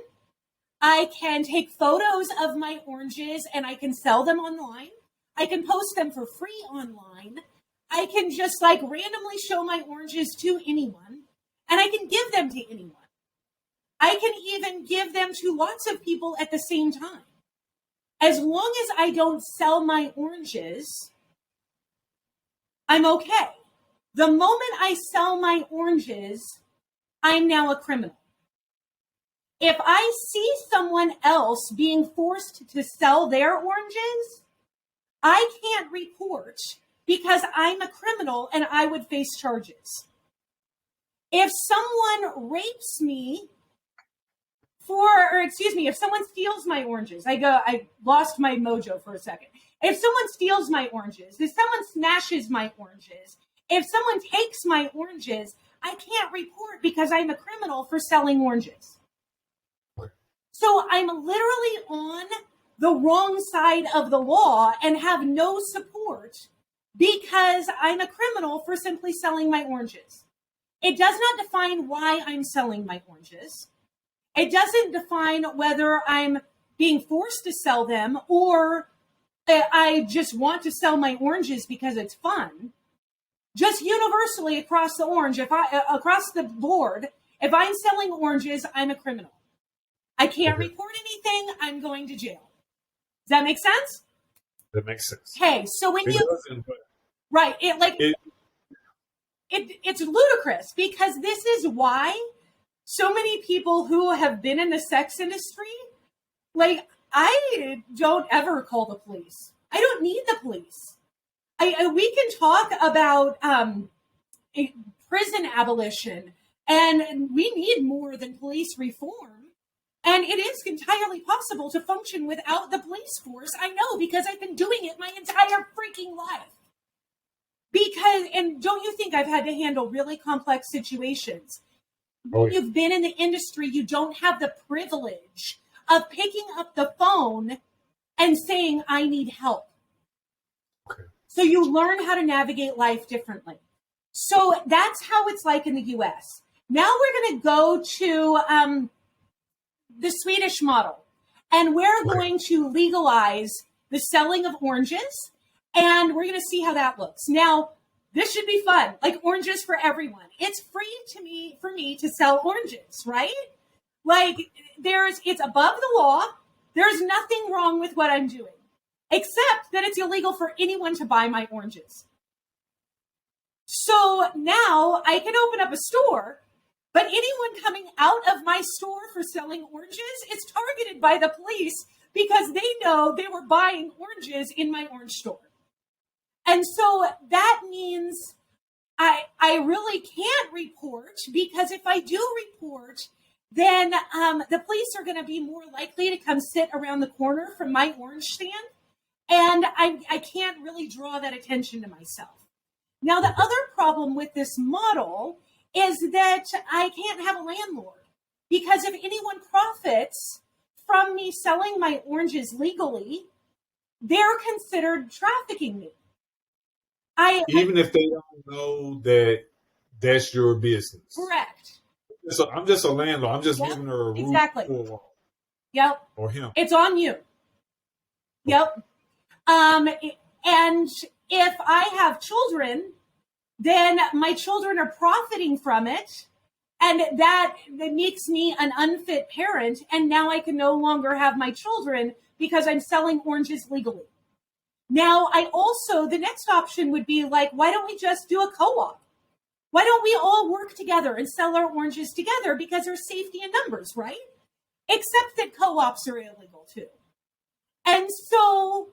I can take photos of my oranges and I can sell them online. I can post them for free online. I can just randomly show my oranges to anyone and I can give them to anyone. I can even give them to lots of people at the same time. As long as I don't sell my oranges, I'm okay. The moment I sell my oranges, I'm now a criminal. If I see someone else being forced to sell their oranges, I can't report because I'm a criminal and I would face charges. If someone rapes me if someone steals my oranges, I lost my mojo for a second. If someone steals my oranges, if someone smashes my oranges, if someone takes my oranges, I can't report because I'm a criminal for selling oranges. So I'm literally on the wrong side of the law and have no support because I'm a criminal for simply selling my oranges. It does not define why I'm selling my oranges. It doesn't define whether I'm being forced to sell them or I just want to sell my oranges because it's fun. Just universally across the board, if I'm selling oranges, I'm a criminal. I can't report anything. I'm going to jail. Does that make sense? That makes sense. Okay, so when right, it's ludicrous because this is why so many people who have been in the sex industry, I don't ever call the police. I don't need the police. We can talk about prison abolition, and we need more than police reform. And it is entirely possible to function without the police force. I know because I've been doing it my entire freaking life. And don't you think I've had to handle really complex situations? When you've been in the industry, you don't have the privilege of picking up the phone and saying, I need help. Okay. So you learn how to navigate life differently. So that's how it's like in the US. Now we're going to go to the Swedish model, and we're going to legalize the selling of oranges, and we're going to see how that looks. Now, this should be fun, like oranges for everyone. It's free for me to sell oranges, right? It's above the law. There's nothing wrong with what I'm doing, except that it's illegal for anyone to buy my oranges. So now I can open up a store, but anyone coming out of my store for selling oranges is targeted by the police because they know they were buying oranges in my orange store. And so that means I really can't report because if I do report, then the police are going to be more likely to come sit around the corner from my orange stand. And I can't really draw that attention to myself. Now, the other problem with this model is that I can't have a landlord because if anyone profits from me selling my oranges legally, they're considered trafficking me. Even if they don't know that that's your business. Correct. So I'm just a landlord. I'm just giving her a roof exactly. for Yep. or him. It's on you. Yep. And if I have children, then my children are profiting from it. And that makes me an unfit parent. And now I can no longer have my children because I'm selling oranges legally. Now, the next option would be like, why don't we just do a co-op? Why don't we all work together and sell our oranges together? Because there's safety in numbers, right? Except that co-ops are illegal too. And so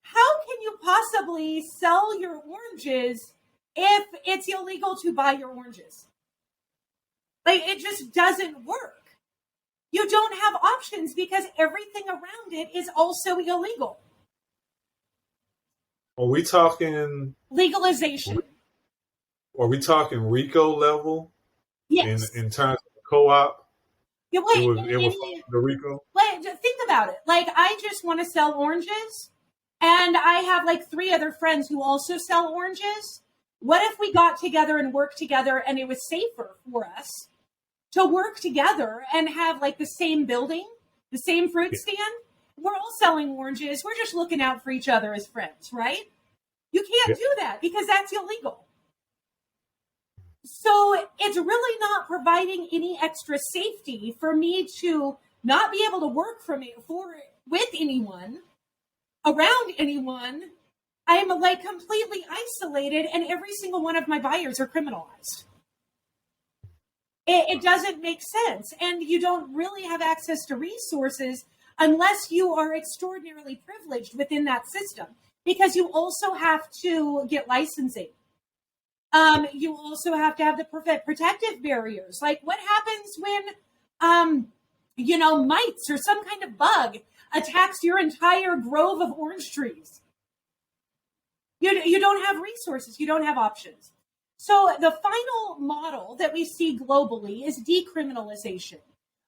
how can you possibly sell your oranges if it's illegal to buy your oranges? Like, it just doesn't work. You don't have options because everything around it is also illegal. Are we talking legalization? Are we talking RICO level? Yes. In terms of co-op? Yeah, it was the RICO? Think about it. Like, I just want to sell oranges, and I have like 3 other friends who also sell oranges. What if we got together and worked together and it was safer for us to work together and have like the same building, the same fruit stand? We're all selling oranges. We're just looking out for each other as friends, right? You can't do that because that's illegal. So it's really not providing any extra safety for me to not be able to work with anyone, around anyone. I'm like completely isolated, and every single one of my buyers are criminalized. It doesn't make sense, and you don't really have access to resources unless you are extraordinarily privileged within that system, because you also have to get licensing. You also have to have the protective barriers. Like, what happens when, mites or some kind of bug attacks your entire grove of orange trees? You don't have resources. You don't have options. So the final model that we see globally is decriminalization,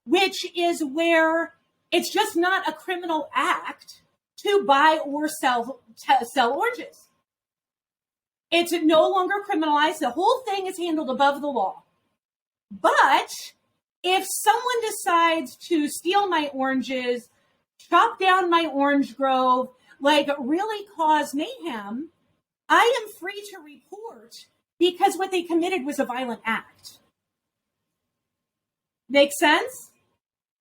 which is where it's just not a criminal act to buy or sell oranges. It's no longer criminalized. The whole thing is handled above the law. But if someone decides to steal my oranges, chop down my orange grove, like really cause mayhem, I am free to report because what they committed was a violent act. Make sense?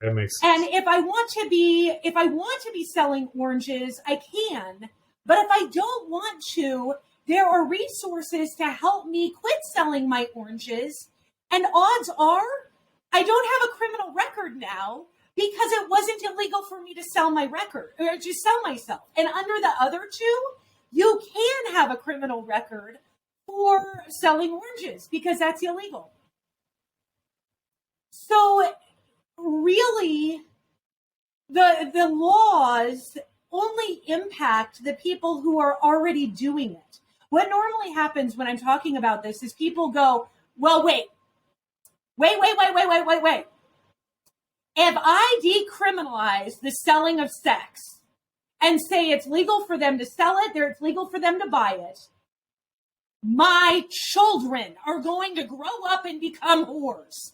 That makes sense. And if I want to be selling oranges, I can. But if I don't want to, there are resources to help me quit selling my oranges. And odds are I don't have a criminal record now because it wasn't illegal for me to sell my record or to sell myself. And under the other 2, you can have a criminal record for selling oranges because that's illegal. So really, the laws only impact the people who are already doing it. What normally happens when I'm talking about this is people go, well, wait. If I decriminalize the selling of sex and say it's legal for them to sell it, it's legal for them to buy it, my children are going to grow up and become whores.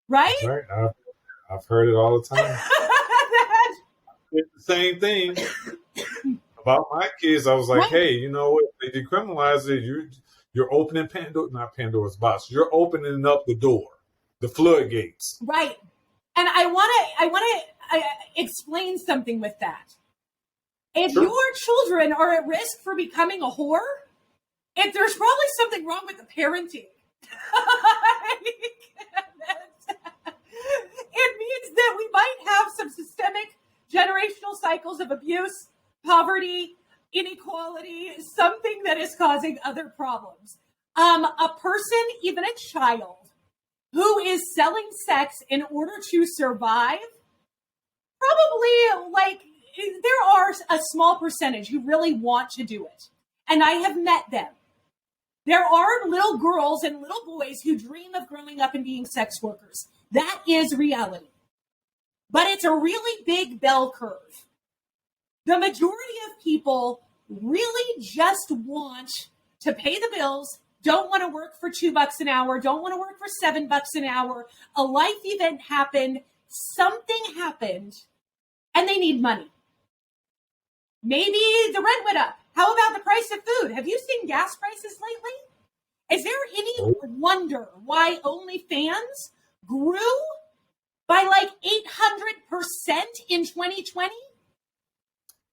Right? That's right. I've heard it all the time. It's the same thing about my kids. I was like, hey, you know what? They decriminalize it. You're opening Pandora's box. You're opening up the door, the floodgates. Right. And I want to explain something with that. If your children are at risk for becoming a whore, there's probably something wrong with the parenting. It means that we might have some systemic generational cycles of abuse, poverty, inequality, something that is causing other problems. A person, even a child, who is selling sex in order to survive, probably there are a small percentage who really want to do it. And I have met them. There are little girls and little boys who dream of growing up and being sex workers. That is reality. But it's a really big bell curve. The majority of people really just want to pay the bills, don't want to work for $2 an hour, don't want to work for $7 an hour. A life event happened, something happened, and they need money. Maybe the rent went up. How about the price of food? Have you seen gas prices lately? Is there any wonder why OnlyFans grew by like 800% in 2020?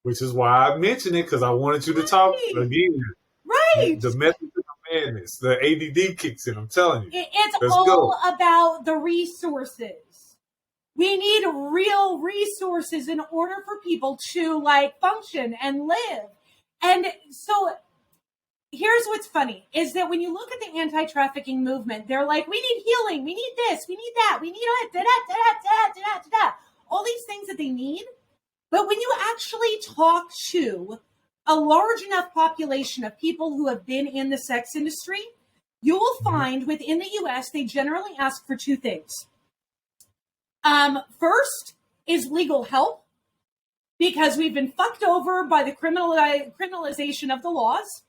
Which is why I mentioned it, because I wanted you to talk again. Right. The method of the madness, the ADD kicks in. I'm telling you. It's Let's all go. about the resources. We need real resources in order for people to like function and live. And so here's what's funny is that when you look at the anti-trafficking movement, they're like, we need healing, we need this, we need that, we need all these things that they need. But when you actually talk to a large enough population of people who have been in the sex industry, you will find within the US, they generally ask for two things. First is legal help, because we've been fucked over by the criminalization of the laws.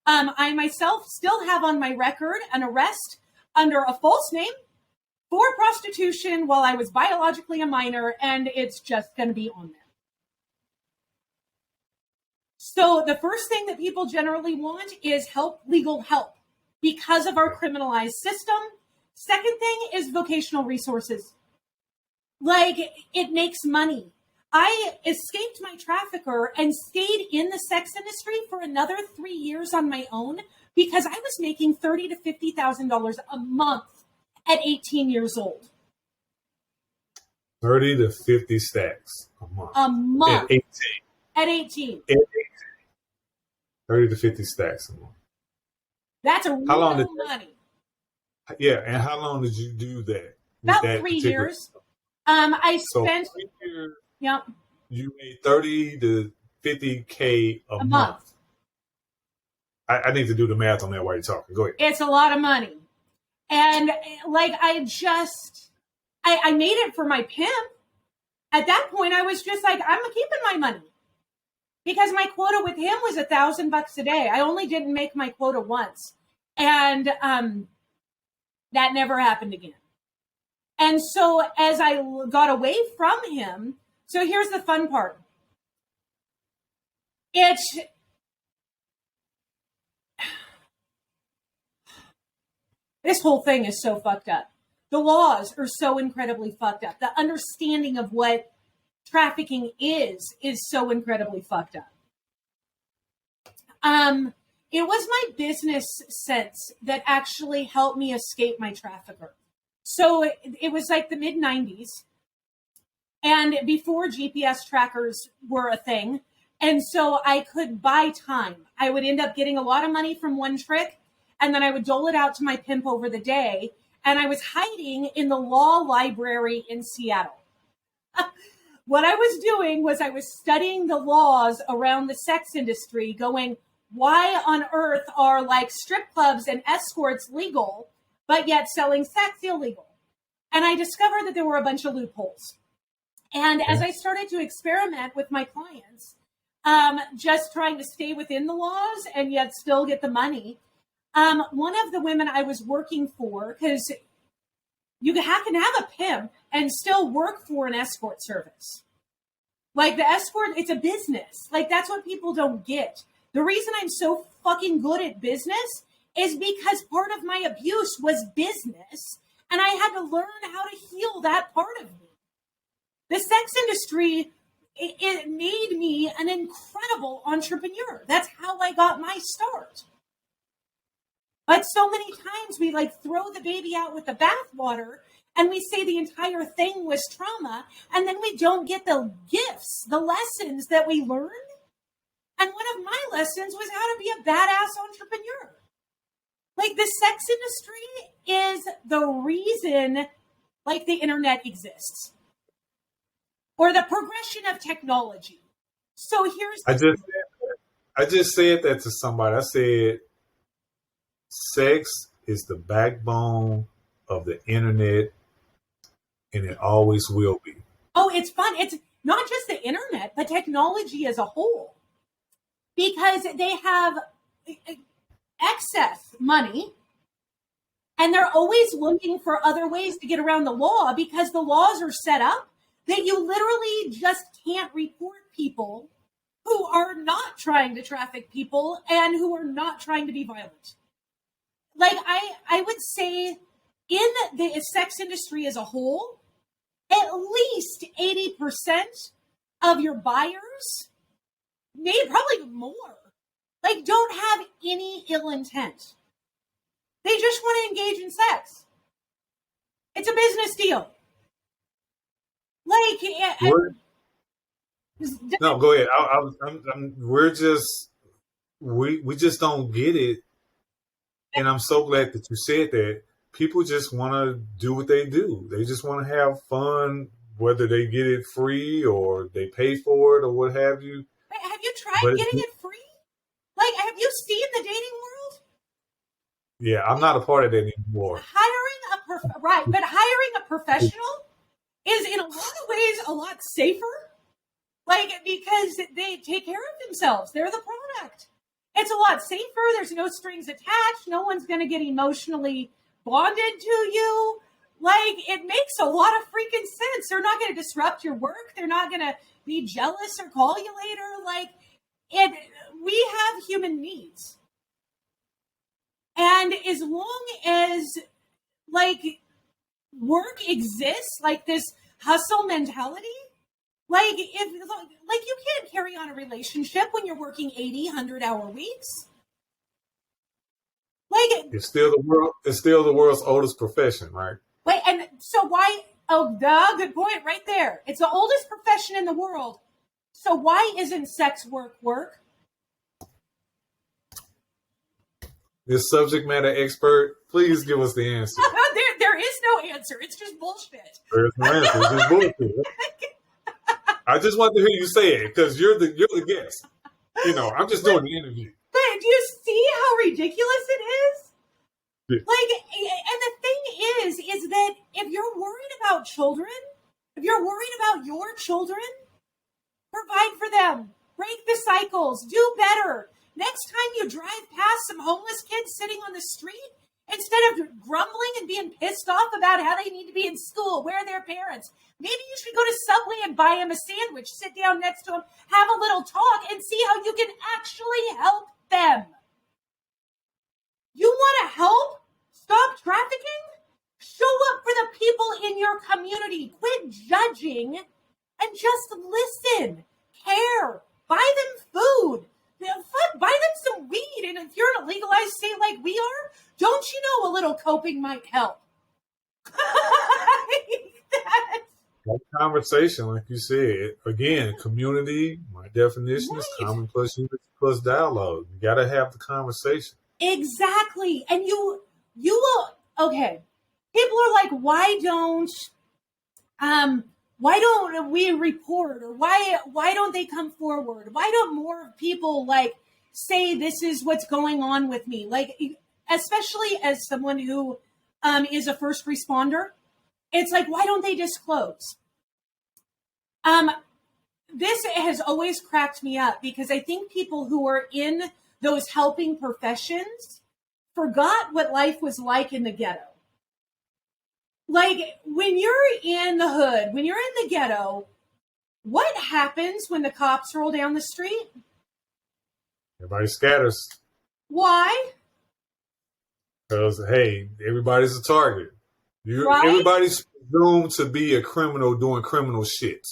I myself still have on my record an arrest under a false name for prostitution while I was biologically a minor, and it's just going to be on there. So the first thing that people generally want is legal help, because of our criminalized system. Second thing is vocational resources. Like, it makes money. I escaped my trafficker and stayed in the sex industry for another 3 years on my own because I was making $30,000 to $50,000 a month at 18 years old. 30 to 50 stacks a month. A month. At 18. At 18. At 18. 30 to 50 stacks a month. That's a real money. Yeah, and how long did you do that? About 3 years. I spent... 3 years. Yep. You made 30 to 50K a month. I need to do the math on that while you're talking. Go ahead. It's a lot of money. And like, I made it for my pimp. At that point, I was just like, I'm keeping my money. Because my quota with him was $1,000 a day. I only didn't make my quota once. And that never happened again. And so as I got away from him, so here's the fun part. This whole thing is so fucked up. The laws are so incredibly fucked up. The understanding of what trafficking is so incredibly fucked up. It was my business sense that actually helped me escape my trafficker. So it was like the mid-90s. And before GPS trackers were a thing. And so I could buy time. I would end up getting a lot of money from one trick, and then I would dole it out to my pimp over the day. And I was hiding in the law library in Seattle. What I was doing was I was studying the laws around the sex industry, going, why on earth are like strip clubs and escorts legal, but yet selling sex illegal? And I discovered that there were a bunch of loopholes. And as I started to experiment with my clients, just trying to stay within the laws and yet still get the money, one of the women I was working for, because you can have a pimp and still work for an escort service. Like the escort, it's a business. Like that's what people don't get. The reason I'm so fucking good at business is because part of my abuse was business, and I had to learn how to heal that part of me. The sex industry, it made me an incredible entrepreneur. That's how I got my start. But so many times we like throw the baby out with the bathwater and we say the entire thing was trauma, and then we don't get the gifts, the lessons that we learned. And one of my lessons was how to be a badass entrepreneur. Like the sex industry is the reason like the internet exists. Or the progression of technology. So here's I just said that to somebody. I said sex is the backbone of the internet, and it always will be. Oh, it's fun. not just the internet, but technology as a whole, because they have excess money and they're always looking for other ways to get around the law, because the laws are set up that you literally just can't report people who are not trying to traffic people and who are not trying to be violent. Like, I would say in the sex industry as a whole, at least 80% of your buyers, maybe probably more, like, don't have any ill intent. They just want to engage in sex. It's a business deal. Like, no, go ahead. We just don't get it. And I'm so glad that you said that. People just want to do what they do. They just want to have fun, whether they get it free or they pay for it or what have you. Have you tried getting it free? Like, have you seen the dating world? Yeah, I'm not a part of that anymore. Hiring a professional is in a lot of ways a lot safer. Like, because they take care of themselves. They're the product. It's a lot safer. There's no strings attached. No one's going to get emotionally bonded to you. Like, it makes a lot of freaking sense. They're not going to disrupt your work. They're not going to be jealous or call you later. Like, we have human needs. And as long as, like, work exists, like this hustle mentality, like, you can't carry on a relationship when you're working 80, 100-hour weeks. Like, it's still the world's oldest profession, right? Wait, and so why? Oh, duh, good point, right there. It's the oldest profession in the world. So why isn't sex work? This subject matter expert, please give us the answer. There is no answer. It's just bullshit. There's no answer. It's just bullshit. I just want to hear you say it because you're the guest. You know, I'm just doing the interview. But do you see how ridiculous it is? Yeah. Like, and the thing is that if you're worried about children, if you're worried about your children, provide for them. Break the cycles. Do better. Next time you drive past some homeless kids sitting on the street, instead of grumbling and being pissed off about how they need to be in school, where are their parents, maybe you should go to Subway and buy them a sandwich, sit down next to them, have a little talk, and see how you can actually help them. You want to help stop trafficking? Show up for the people in your community. Quit judging and just listen. Care. Buy them food. Buy them some weed. And if you're in a legalized state like we are, don't you know a little coping might help? That conversation, like you said, again, community, my definition is common plus unity plus dialogue. You got to have the conversation. Exactly. And you will, okay. People are like, why don't we report, or why don't they come forward? Why don't more people like say this is what's going on with me? Like, especially as someone who is a first responder, it's like, why don't they disclose? This has always cracked me up because I think people who are in those helping professions forgot what life was like in the ghetto. Like, when you're in the hood, when you're in the ghetto, what happens when the cops roll down the street? Everybody scatters. Why? Because, hey, everybody's a target. Right? Everybody's presumed to be a criminal doing criminal shit.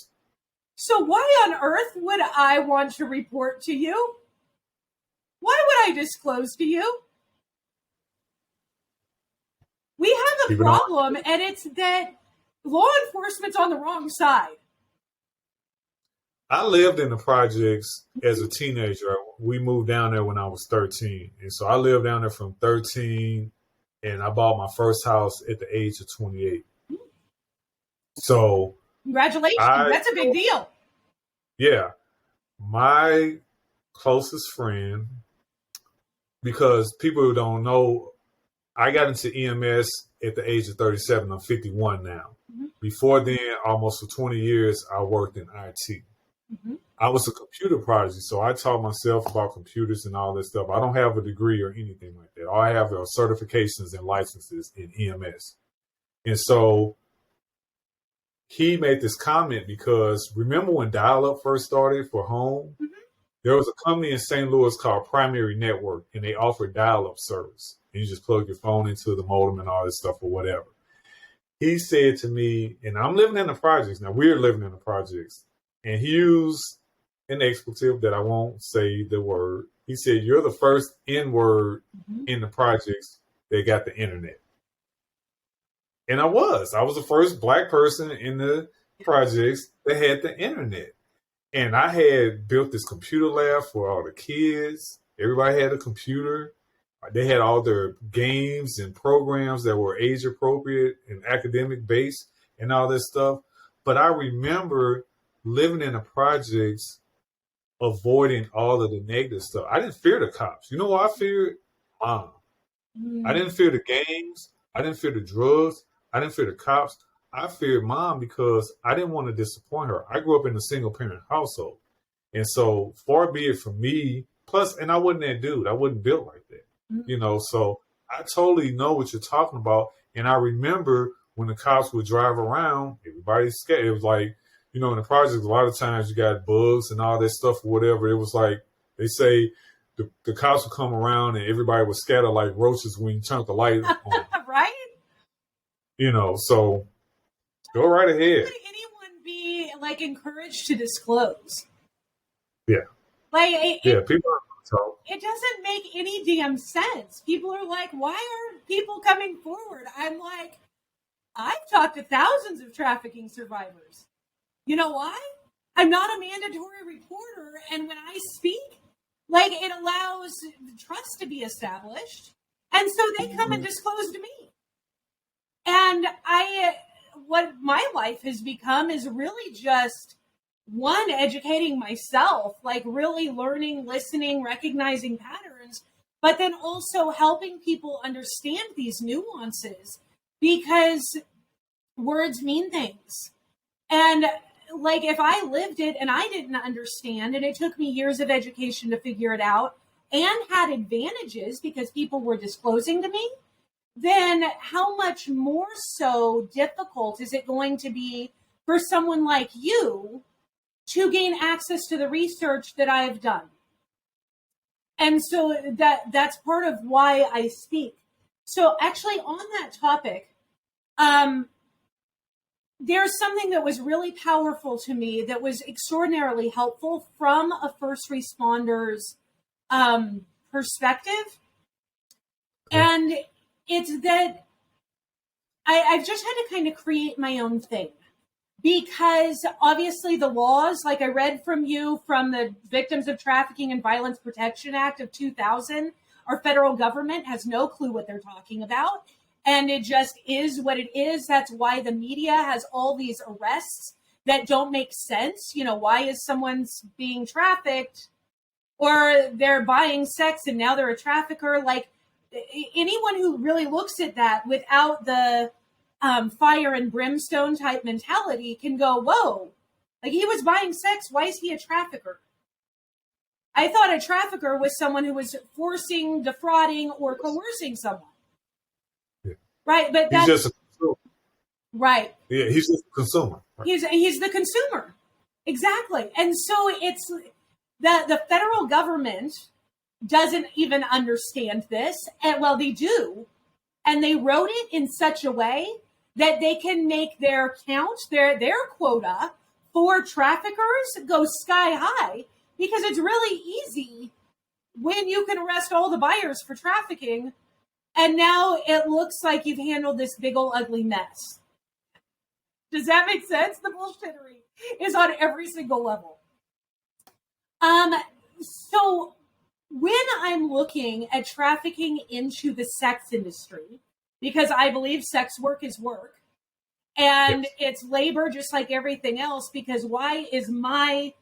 So why on earth would I want to report to you? Why would I disclose to you? We have a problem, and it's that law enforcement's on the wrong side. I lived in the projects as a teenager. We moved down there when I was 13. And so I lived down there from 13, and I bought my first house at the age of 28. So congratulations. That's a big deal. Yeah. My closest friend, because people who don't know, I got into EMS at the age of 37. I'm 51 now. Mm-hmm. Before then, almost for 20 years, I worked in IT. Mm-hmm. I was a computer prodigy, so I taught myself about computers and all this stuff. I don't have a degree or anything like that. All I have are certifications and licenses in EMS. And so he made this comment because remember when dial-up first started for home? Mm-hmm. There was a company in St. Louis called Primary Network, and they offered dial-up service. And you just plug your phone into the modem and all this stuff or whatever. He said to me, and I'm living in the projects now. We're living in the projects. And he used an expletive that I won't say the word. He said, "You're the first N-word in the projects that got the internet." And I was the first Black person in the projects that had the internet. And I had built this computer lab for all the kids. Everybody had a computer. They had all their games and programs that were age appropriate and academic based and all this stuff. But I remember living in the projects, avoiding all of the negative stuff. I didn't fear the cops. You know what I feared? Mom. I didn't fear the gangs. I didn't fear the drugs. I didn't fear the cops. I feared Mom because I didn't want to disappoint her. I grew up in a single parent household. And so far be it from me, plus, and I wasn't that dude. I wasn't built like that. You know, so I totally know what you're talking about. And I remember when the cops would drive around, everybody's scared. It was like, you know, in the projects, a lot of times you got bugs and all that stuff or whatever. It was like, they say the cops would come around and everybody would scatter like roaches when you turn the light on. Right? You know, so go right ahead. Would anyone be like encouraged to disclose? Yeah. Like, people are talk. It doesn't make any damn sense. People are like, why aren't people coming forward? I'm like, I've talked to thousands of trafficking survivors. You know why? I'm not a mandatory reporter, and when I speak, like, it allows trust to be established, and so they come and disclose to me. And what my life has become is really just one, educating myself, like really learning, listening, recognizing patterns, but then also helping people understand these nuances because words mean things. And like, if I lived it and I didn't understand, and it took me years of education to figure it out and had advantages because people were disclosing to me, then how much more so difficult is it going to be for someone like you to gain access to the research that I have done? And so that's part of why I speak. So actually on that topic, there's something that was really powerful to me that was extraordinarily helpful from a first responder's perspective. And it's that I've just had to kind of create my own thing. Because obviously the laws, like I read from you from the Victims of Trafficking and Violence Protection Act of 2000, our federal government has no clue what they're talking about. And it just is what it is. That's why the media has all these arrests that don't make sense. You know, why is someone being trafficked or they're buying sex and now they're a trafficker? Like, anyone who really looks at that without the fire and brimstone type mentality can go, whoa, like he was buying sex. Why is he a trafficker? I thought a trafficker was someone who was forcing, defrauding, or coercing someone. Yeah. Right. But he's just a consumer. Right. Yeah. He's just a consumer. Right. He's the consumer. Exactly. And so it's the federal government doesn't even understand this. And well, they do. And they wrote it in such a way that they can make their count, their quota for traffickers go sky high, because it's really easy when you can arrest all the buyers for trafficking. And now it looks like you've handled this big old ugly mess. Does that make sense? The bullshittery is on every single level. So when I'm looking at trafficking into the sex industry, because I believe sex work is work and it's labor just like everything else, because why is my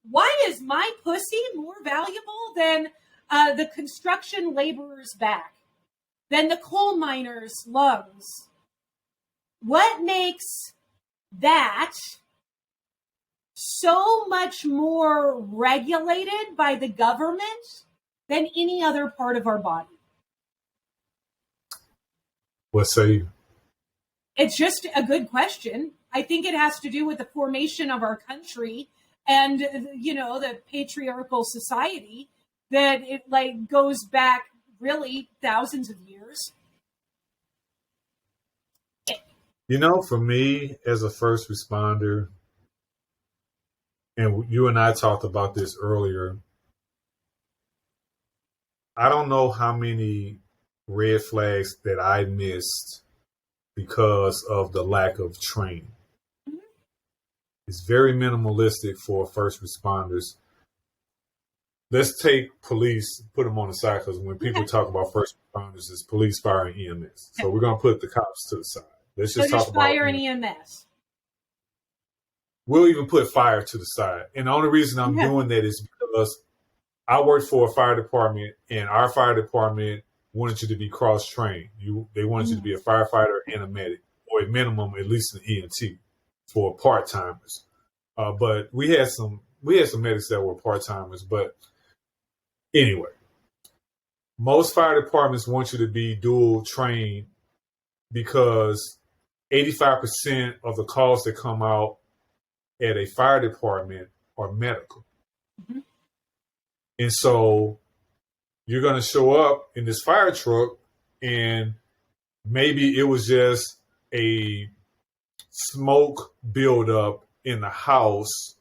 pussy more valuable than the construction laborer's back? than the coal miner's lungs. What makes that so much more regulated by the government than any other part of our body? What say you? It's just a good question. I think it has to do with the formation of our country and, the patriarchal society that it goes back really thousands of years. For me as a first responder, and you and I talked about this earlier, I don't know how many red flags that I missed because of the lack of training. Mm-hmm. It's very minimalistic for first responders. Let's take police, put them on the side, because when people talk about first responders, it's police, fire, and EMS. So we're going to put the cops to the side. Let's just talk about fire and EMS. We'll even put fire to the side. And the only reason I'm doing that is because I worked for a fire department, and our fire department wanted you to be cross-trained. They wanted you to be a firefighter and a medic, or at minimum, at least an EMT for part-timers. But we had some medics that were part-timers. But anyway, most fire departments want you to be dual-trained because 85% of the calls that come out at a fire department are medical. Mm-hmm. And so you're going to show up in this fire truck, and maybe it was just a smoke buildup in the house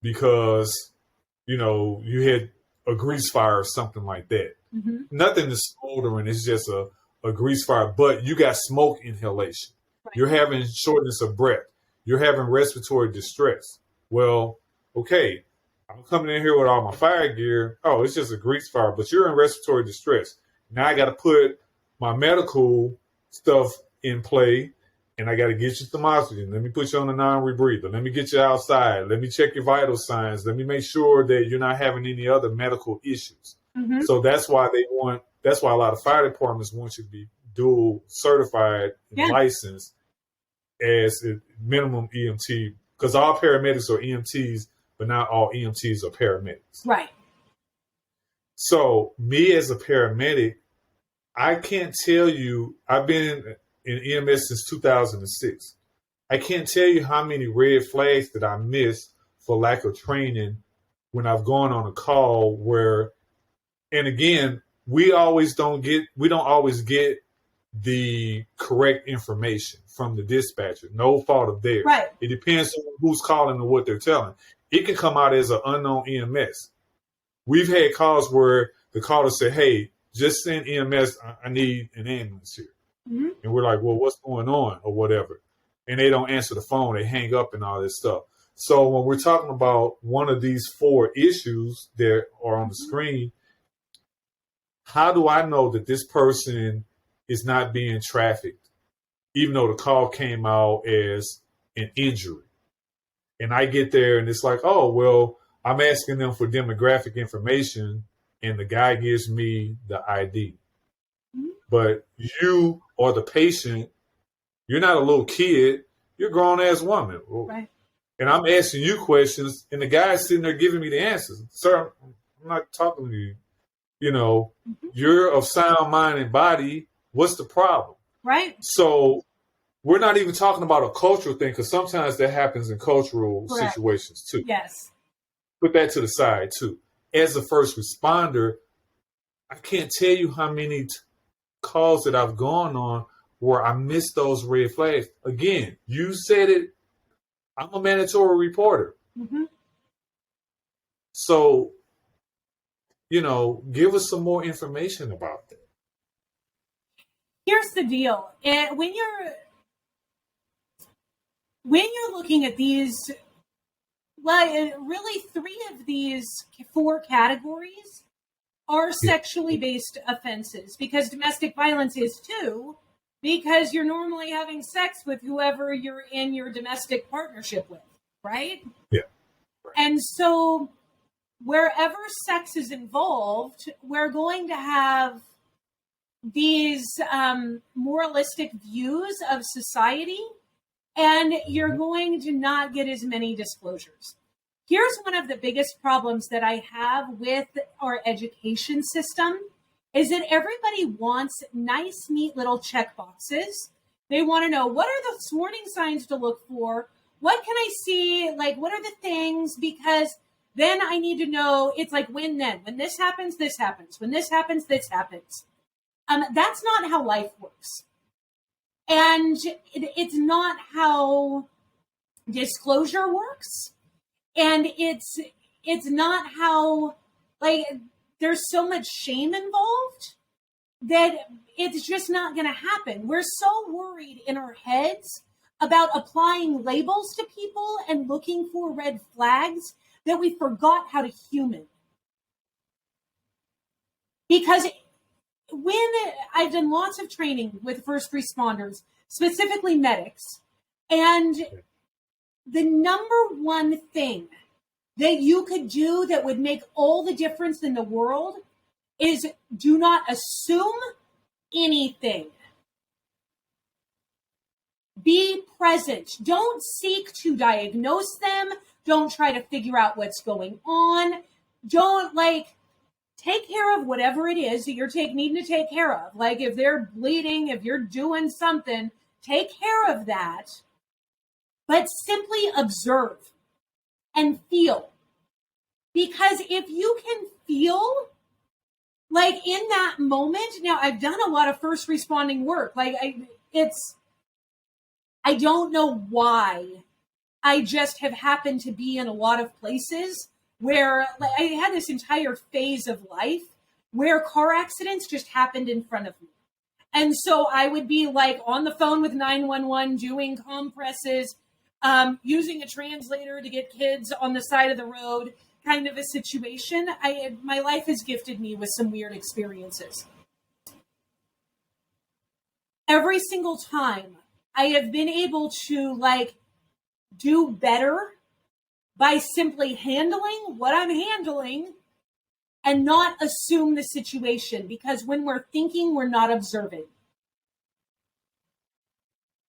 because, you had a grease fire or something like that. Mm-hmm. Nothing is smoldering. It's just a grease fire, but you got smoke inhalation. Right. You're having shortness of breath. You're having respiratory distress. Well, okay, I'm coming in here with all my fire gear. Oh, it's just a grease fire, but you're in respiratory distress. Now I got to put my medical stuff in play, and I got to get you some oxygen. Let me put you on a non-rebreather. Let me get you outside. Let me check your vital signs. Let me make sure that you're not having any other medical issues. Mm-hmm. So that's why a lot of fire departments want you to be dual certified and licensed as a minimum EMT, because all paramedics are EMTs, but not all EMTs are paramedics. Right. So me as a paramedic, I can't tell you, I've been in EMS since 2006. I can't tell you how many red flags that I missed for lack of training when I've gone on a call where, and again, we don't always get the correct information from the dispatcher. No fault of theirs. Right. It depends on who's calling and what they're telling. It can come out as an unknown EMS. We've had calls where the caller said, hey, just send EMS. I need an ambulance here. Mm-hmm. And we're like, well, what's going on or whatever? And they don't answer the phone. They hang up and all this stuff. So when we're talking about one of these 4 issues that are on the screen, how do I know that this person is not being trafficked, even though the call came out as an injury? And I get there and it's like, oh, well, I'm asking them for demographic information and the guy gives me the ID. Mm-hmm. But you or the patient, you're not a little kid, you're a grown-ass woman. Right. And I'm asking you questions and the guy's sitting there giving me the answers. Sir, I'm not talking to you. Mm-hmm. You're of sound mind and body. What's the problem? Right. So we're not even talking about a cultural thing, because sometimes that happens in cultural situations too. Yes. Put that to the side too. As a first responder, I can't tell you how many calls that I've gone on where I missed those red flags. Again, you said it. I'm a mandatory reporter. Mm-hmm. So, give us some more information about that. Here's the deal. When you're looking at these, really 3 of these 4 categories are sexually based offenses, because domestic violence is too, because you're normally having sex with whoever you're in your domestic partnership with, right? Yeah. Right. And so wherever sex is involved, we're going to have these moralistic views of society, and you're going to not get as many disclosures. Here's one of the biggest problems that I have with our education system is that everybody wants nice, neat little check boxes. They want to know, what are the warning signs to look for? What can I see? Like, what are the things? Because then I need to know, it's like, when this happens, this happens. When this happens, this happens. That's not how life works. And it's not how disclosure works. And it's not how, like, there's so much shame involved that it's just not going to happen. We're so worried in our heads about applying labels to people and looking for red flags that we forgot how to human. Because when I've done lots of training with first responders, specifically medics, and the number one thing that you could do that would make all the difference in the world is do not assume anything. Be present. Don't seek to diagnose them. Don't try to figure out what's going on. Don't take care of whatever it is that you're needing to take care of. Like if they're bleeding, if you're doing something, take care of that. But simply observe and feel. Because if you can feel like in that moment, now I've done a lot of first responding work. I don't know why. I just have happened to be in a lot of places where I had this entire phase of life where car accidents just happened in front of me. And so I would be like on the phone with 911 doing compresses, using a translator to get kids on the side of the road, kind of a situation. My life has gifted me with some weird experiences. Every single time I have been able to do better by simply handling what I'm handling and not assume the situation, because when we're thinking, we're not observing.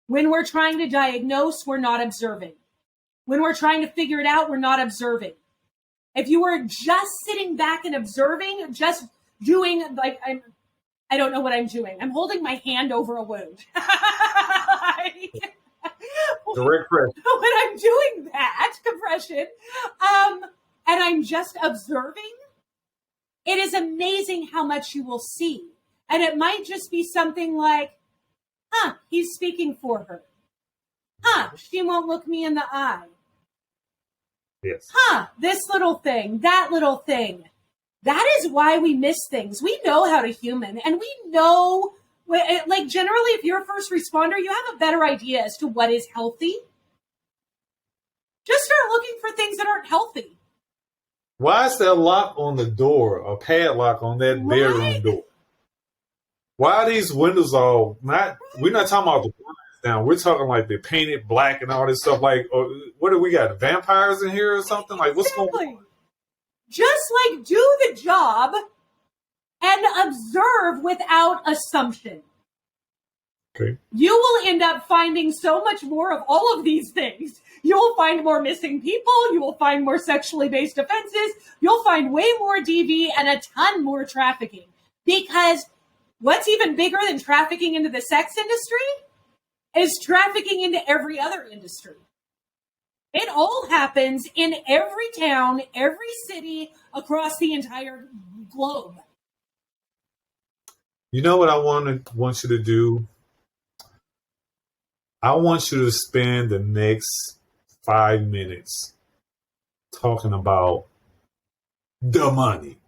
When we're trying to diagnose, we're not observing. When we're trying to figure it out, we're not observing. If you were just sitting back and observing, just doing I don't know what I'm doing. I'm holding my hand over a wound. Direct pressure. When I'm doing that compression, and I'm just observing, it is amazing how much you will see. And it might just be something like, he's speaking for her. She won't look me in the eye. Yes. This little thing, that little thing. That is why we miss things. We know how to human, and we know, generally, if you're a first responder, you have a better idea as to what is healthy. Just start looking for things that aren't healthy. Why is there a lock on the door, a padlock on that bedroom door? Why are these windows all not? We're not talking about the blinds down. We're talking like they're painted black and all this stuff. Like, what do we got? Vampires in here or something? Like, what's going on? Just do the job and observe without assumption. Okay. You will end up finding so much more of all of these things. You will find more missing people. You will find more sexually based offenses. You'll find way more DV and a ton more trafficking. Because what's even bigger than trafficking into the sex industry is trafficking into every other industry. It all happens in every town, every city, across the entire globe. You know what I want you to do? I want you to spend the next 5 minutes talking about the money.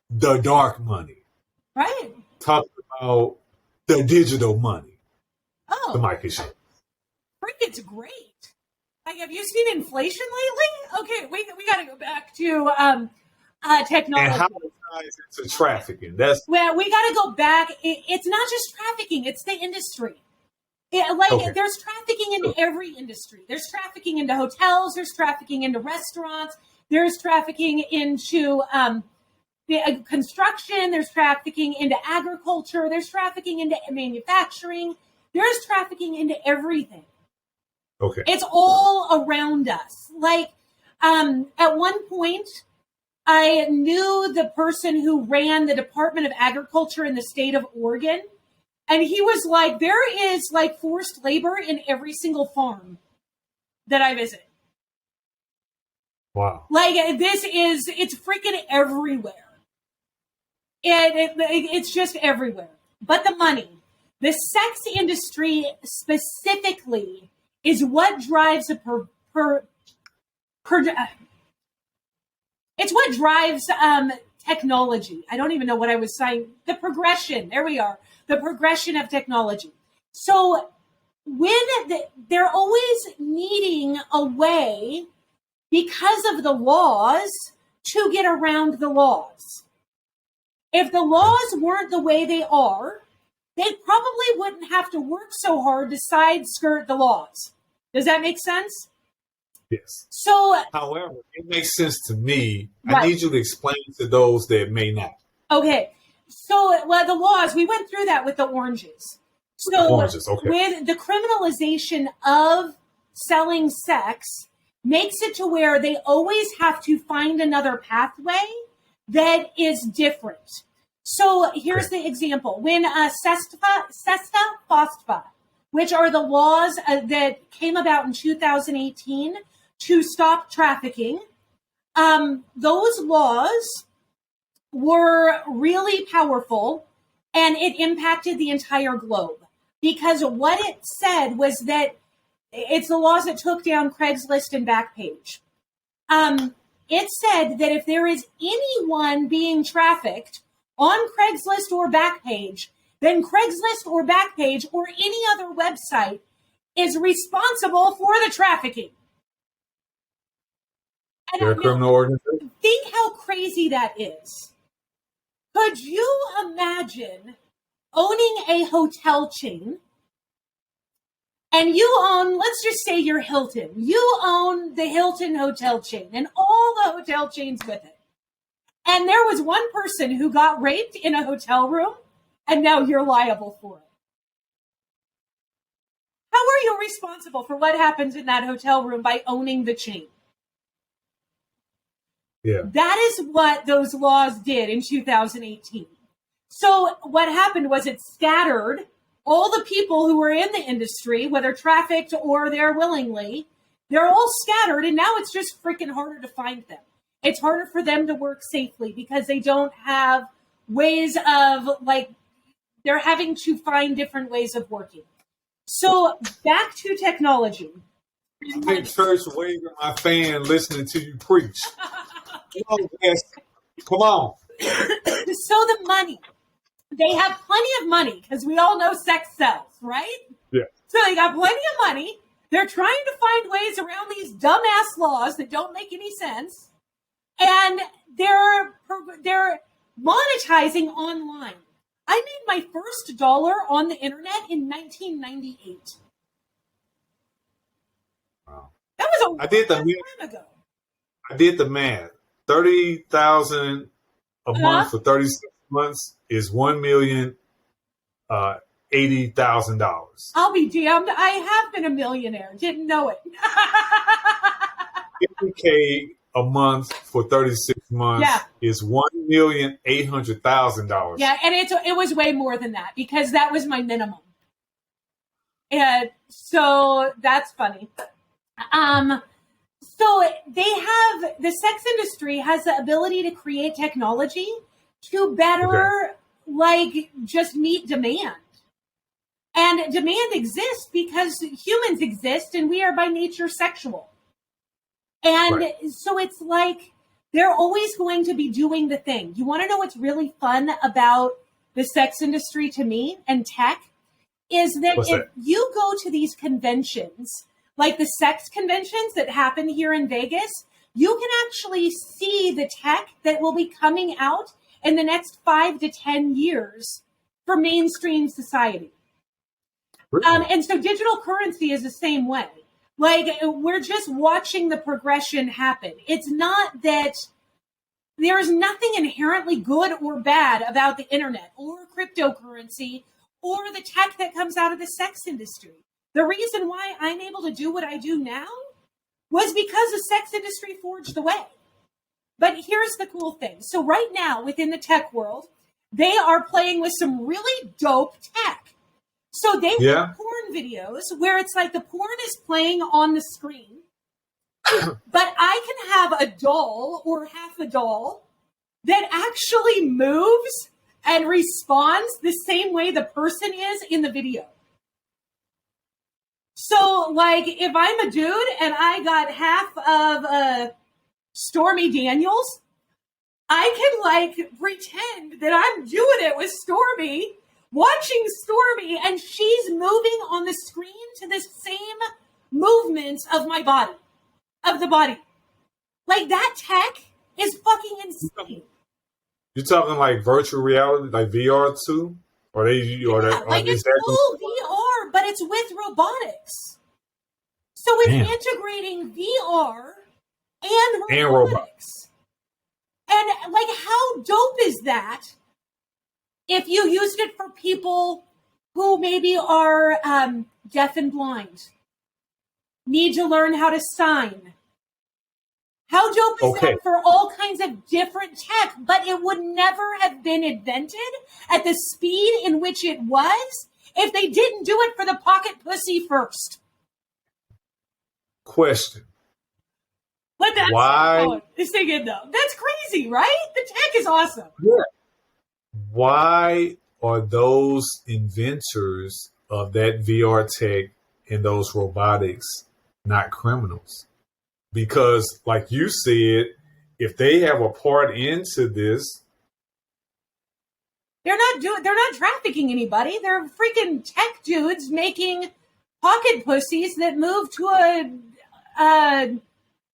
The dark money. Right. Talk about the digital money. Oh. The mic is shut. It's great. Have you seen inflation lately? Okay, we got to go back to technology. And how it ties into trafficking. We got to go back. It's not just trafficking; it's the industry. There's trafficking into every industry. There's trafficking into hotels. There's trafficking into restaurants. There's trafficking into construction, there's trafficking into agriculture, there's trafficking into manufacturing, there's trafficking into everything. Okay. It's all around us. Like, at one point, I knew the person who ran the Department of Agriculture in the state of Oregon. And he was like, there is like forced labor in every single farm that I visit. Wow. Like, it's freaking everywhere. It's just everywhere. But the money, the sex industry specifically, is what drives it's what drives technology. I don't even know what I was saying. The progression. There we are. The progression of technology. So they're always needing a way, because of the laws, to get around the laws. If the laws weren't the way they are, they probably wouldn't have to work so hard to side skirt the laws. Does that make sense? Yes. So, however, it makes sense to me. Right. I need you to explain to those that may not. Okay. So, the laws, we went through that with the oranges. So, Oranges, okay. With the criminalization of selling sex, makes it to where they always have to find another pathway that is different. So here's the example. When SESTA, FOSTA, which are the laws that came about in 2018 to stop trafficking, those laws were really powerful, and it impacted the entire globe. Because what it said was that it's the laws that took down Craigslist and Backpage. It said that if there is anyone being trafficked on Craigslist or Backpage, then Craigslist or Backpage or any other website is responsible for the trafficking. And They're a criminal organization. Think how crazy that is. Could you imagine owning a hotel chain? And you own, let's just say you're Hilton. You own the Hilton hotel chain and all the hotel chains with it. And there was one person who got raped in a hotel room, and now you're liable for it. How are you responsible for what happens in that hotel room by owning the chain? Yeah. That is what those laws did in 2018. So what happened was it scattered all the people who were in the industry, whether trafficked or there willingly. They're all scattered, and now it's just freaking harder to find them. It's harder for them to work safely because they don't have ways of, like, they're having to find different ways of working. So back to technology. I'm in church waving my fan listening to you preach. Come on, Jes. Come on. So the money. They have plenty of money because we all know sex sells, right? Yeah. So they got plenty of money. They're trying to find ways around these dumbass laws that don't make any sense. And they're monetizing online. I made my first dollar on the internet in 1998. Wow. That was a long time ago. I did the math. 30,000 a month for 36 months is $1,080,000. I'll be damned. I have been a millionaire. Didn't know it. $50K a month for 36 months is $1,800,000. Yeah, and it was way more than that because that was my minimum. And so that's funny. So the sex industry has the ability to create technology to better, just meet demand. And demand exists because humans exist and we are by nature sexual. And so it's like they're always going to be doing the thing. You want to know what's really fun about the sex industry to me and tech? Is that if you go to these conventions, like the sex conventions that happen here in Vegas, you can actually see the tech that will be coming out in the next 5 to 10 years for mainstream society. And so digital currency is the same way. Like, we're just watching the progression happen. It's not that There is nothing inherently good or bad about the internet or cryptocurrency or the tech that comes out of the sex industry. The reason why I'm able to do what I do now was because the sex industry forged the way. But here's the cool thing. So right now within the tech world, they are playing with some really dope tech. So they have porn videos where it's like the porn is playing on the screen, but I can have a doll or half a doll that actually moves and responds the same way the person is in the video. So, like, if I'm a dude and I got half of Stormy Daniels, I can, like, pretend that I'm doing it with Stormy, watching Stormy, and she's moving on the screen to the same movements of my body, of the body. Like, that tech is fucking insane. You're talking like virtual reality, like VR too? Or it's full VR, but it's with robotics. So it's integrating VR and robotics. And like, how dope is that if you used it for people who maybe are deaf and blind, need to learn how to sign? How dope is that for all kinds of different tech? But it would never have been invented at the speed in which it was if they didn't do it for the pocket pussy first. Question. But that's why? This thing in though. That's crazy, right? The tech is awesome. Yeah. Why are those inventors of that VR tech and those robotics not criminals? Because, like you said, if they have a part into this, they're not trafficking anybody. They're freaking tech dudes making pocket pussies that move to a VR.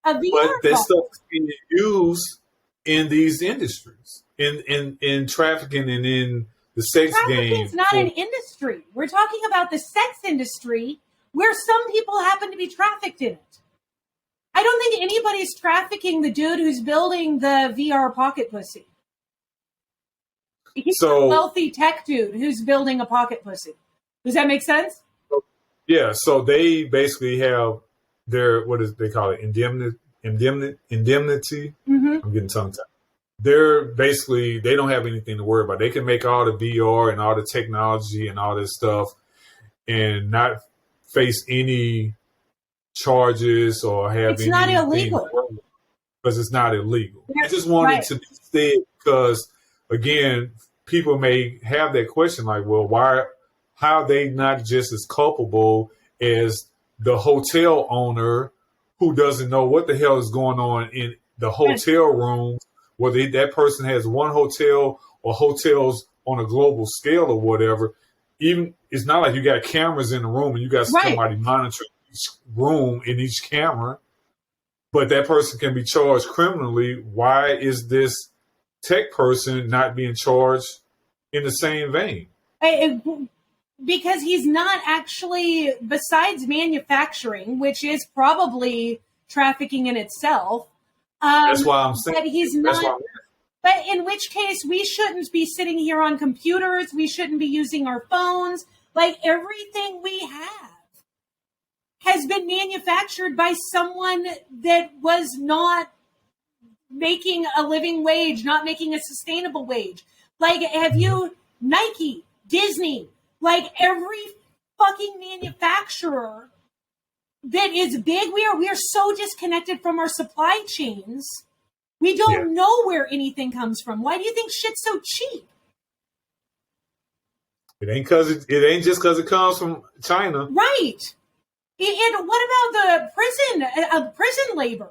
But that stuff is being used in these industries, in trafficking and in the sex game. Trafficking is not an industry. We're talking about the sex industry where some people happen to be trafficked in it. I don't think anybody's trafficking the dude who's building the VR pocket pussy. He's a wealthy tech dude who's building a pocket pussy. Does that make sense? Yeah. So they basically have their, what is they call it? Indemnity. Mm-hmm. I'm getting tongue tied. They're basically, they don't have anything to worry about. They can make all the VR and all the technology and all this stuff and not face any charges or have it's not illegal because it's not illegal. I just wanted to be said because, again, people may have that question like, well, how are they not just as culpable as the hotel owner who doesn't know what the hell is going on in the hotel room, whether that person has one hotel or hotels on a global scale or whatever. Even it's not like you got cameras in the room and you got somebody monitoring each room in each camera, but that person can be charged criminally. Why is this tech person not being charged in the same vein? Because he's not actually, besides manufacturing, which is probably trafficking in itself. That's why I'm saying. But he's not. But in which case, we shouldn't be sitting here on computers. We shouldn't be using our phones. Like, everything we have has been manufactured by someone that was not making a living wage, not making a sustainable wage. Like, have you, Nike, Disney, like every fucking manufacturer that is big, we are so disconnected from our supply chains. We don't know where anything comes from. Why do you think shit's so cheap? It ain't just because it comes from China, right? And what about the prison labor?